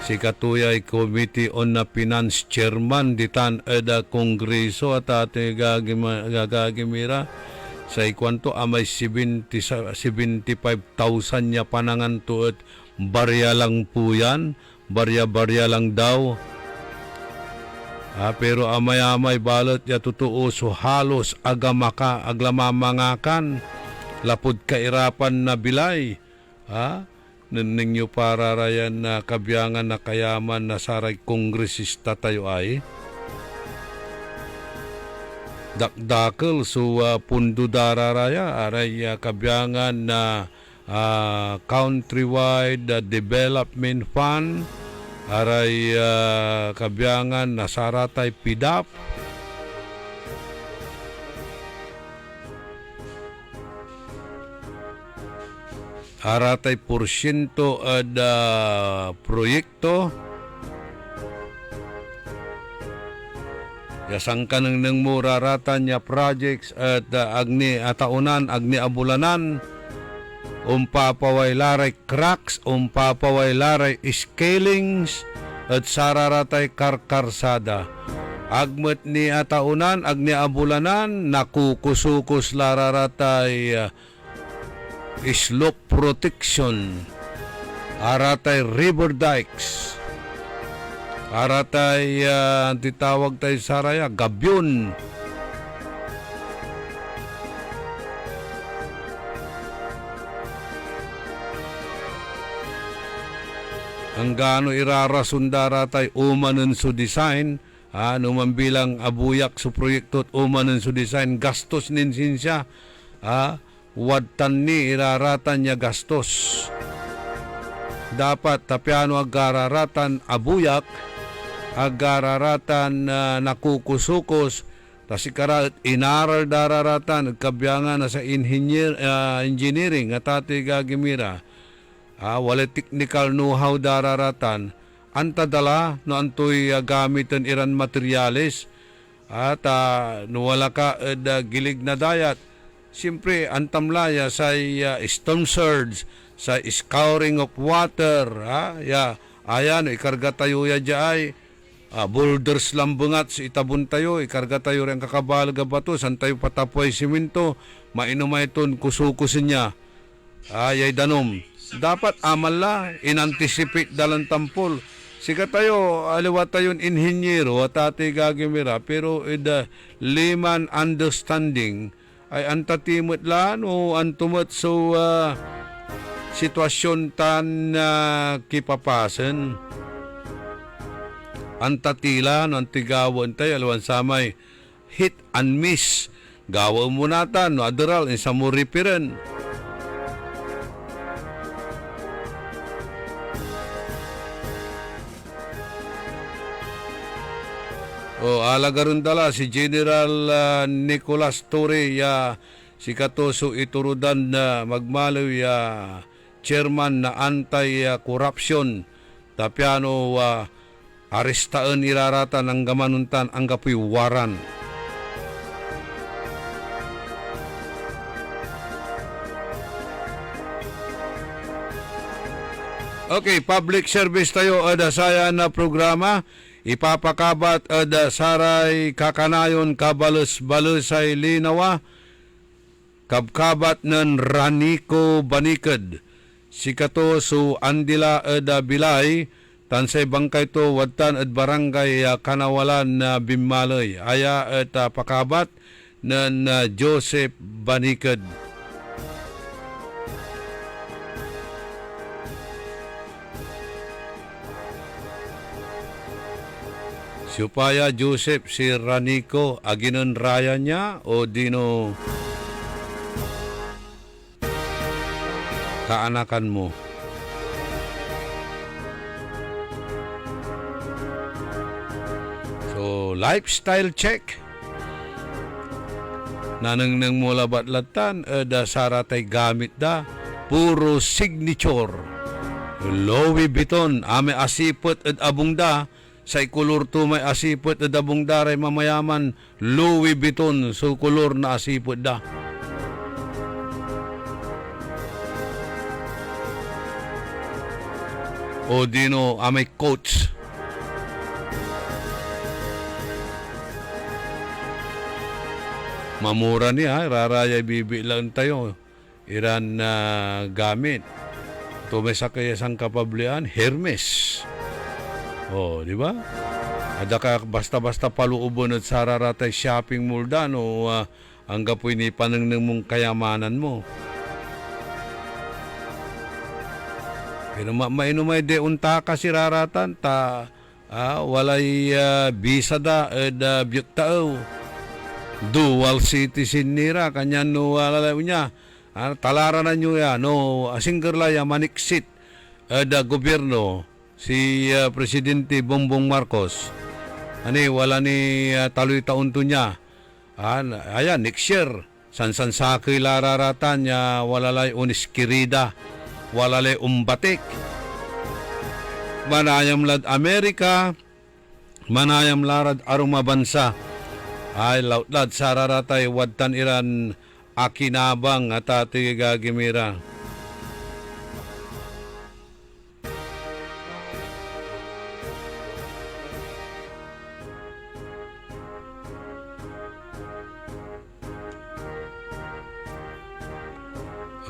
Speaker 6: Si Katuyay Committee on na Finance Chairman ditan da Kongreso at ate gagimira. Sa ikwanto amay 75,000 niya panangan to at barya lang po yan. Barya-barya lang daw. Pero amay-amay balot ya totoo so halos aglamamangakan lapod kairapan na bilay. Ninyo pararayan na kabyangan na kayaman na saray kongresista tayo ay. Dakdakal so pundo dararaya aray kabyangan na countrywide development fund. Aray kabyangan na saratay PIDAP. aratay porsyento at proyekto. Yasangkan ng muraratan niya projects at agni ataunan, agni abulanan, umpapaway laray cracks, umpapaway laray scalings, at sararatay karkarsada. Agmet ni ataunan, agni abulanan, nakukusukos lararatay slope protection, aratay river dikes, aratay titawag tayo saraya, gabyon. Ang gaano irarasundara tayo umanon su design, numan bilang abuyak su proyekto at umanon su design, gastos ninsin siya, wadtan ni iraratan niya gastos. Dapat tapiano agararatan abuyak, agararatan nakukusukos, tasikara inaral dararatan, kabyangan na sa engineering at ati gagimira. Wala technical know-how dararatan, antadala no antoy gamitan iran materialis at wala ka gilig na dayat. Siyempre, antamlaya sa storm surge, sa scouring of water, ayan, ikarga tayo ya jay, boulders lambungat sa itabon tayo, ikarga tayo rin kakabalga bato, san tayo patapoy siminto, mainumay ton kusukusin niya, ayay danom. Dapat amala, in-anticipate dalang tampol. Sika tayo, aliwa tayon inhinyero at ati gagimira, pero liman understanding ay antatimot lan o antumot so sitwasyon tan kipapasen. Antatila no antigawan tayo, aliwan samay hit and miss. Gawa mo natan, no adral, isa mo ripiren. Alagaron dala si General Nicolas Torre si Katoso iturudan na magmalaw chairman na anti-corruption tapiano arestaan iraratan ang gamanuntan ang kapoy waran. Okay, public service tayo saya na programa. Ipapakabat saray kakanayon kabalus-balusay linawa kabkabat ng Ranico Banikad sikato su andila bilay tansay bangkay to wadtan at barangay kanawalan na Bimaloy aya at pakabat ng Joseph Banikad. Supaya Joseph si Ranico aginon raya niya o dino kaanakan mo. So lifestyle check. Nanang mo labat-latan saratay gamit da puro signature. Louis Vuitton ame asipot at abong da. Sa ikulor to may asipot na dabong daray mamayaman Louis Vuitton so kulor na asipot da. O dino amay coach. Mamura niya, raraya bibilang tayo. Iran na gamit. Tumesa kaya sang kapablian, Hermes. Oh, di ba? Ada ka basta-basta paluubon at sararatay shopping mall dan o ang gapoy ni panangnang mong kayamanan mo. Pero mainumay de unta ka si raratan ta walay visa da biyok tao. Dual citizen nira kanyan no walay niya. Talaran na nyo ya no asinggerlaya maniksit da gobyerno si Presidente Bongbong Marcos. Ani wala ni taloy taon to niya. Ayan next year sansan sakay lararatan niya walalay uniskirida. walale umbatik. Manayam lad Amerika, manayam larad aruma bansa. Ay lautlad sararatay wadtan iran akinabang at ati gagimira.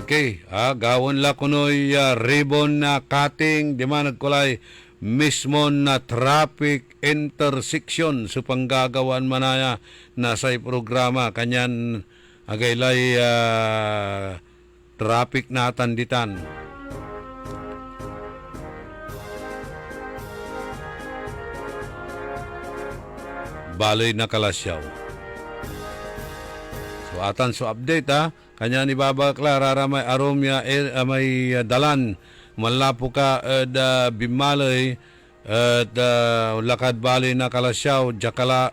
Speaker 6: Okay, gawon la kunoy ribbon na cutting di man nagkulay mismo na traffic intersection sa panggagawan manaya na sa programa kanyan agaylay traffic natan ditan. Baloy na kalasyaw. So atan so update kanya ni Baba Clara may aromya may dalan malapo ka bimalay lakad bali na kalasyaw jakala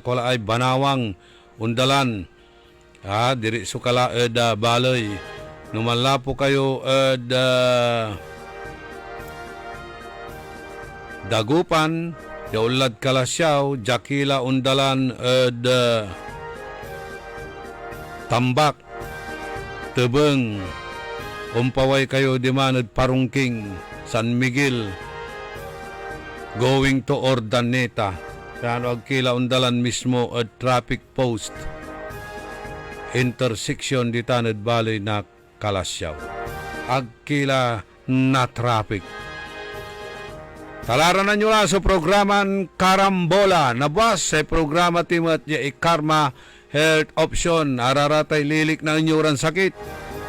Speaker 6: kola ay banawang undalan diri sukala balay numalapo kayo dagupan yaulad kalasyaw jakila undalan tambak Tebeng, umpaway kayo dimanad Parungking, San Miguel, going to Ordaneta. Kano agkila undalan mismo at traffic post, intersection di Tanad Valley na Kalasyaw. Agkila na traffic. Talaran nyo na sa programan Karambola. Nabas sa programa timat ya Karma Health Option, araratay lilik na inyuran sakit.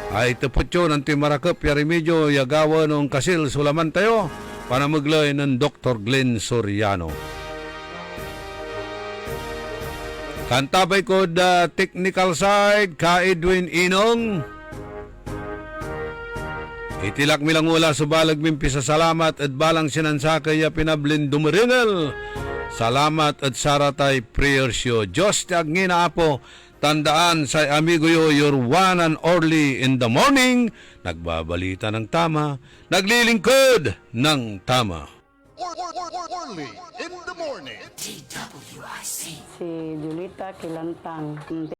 Speaker 6: Ay tepot yun, ang timarakap, yarimedyo, yagawa ng kasil, sulaman tayo, para maglay ng Dr. Glenn Soriano. Kantabay ko the technical side, ka Edwin Inong. Itilak milang wala sa balag mimpi sa salamat at balang sinansakay ya pinablin dumaringal. Salamat at saratay prayer show. Diyos ti agngina apo, tandaan sa amigo yo, your one and only in the morning, nagbabalita ng tama, naglilingkod ng tama.
Speaker 5: Orly in the morning.
Speaker 19: Si Julita Kilantang.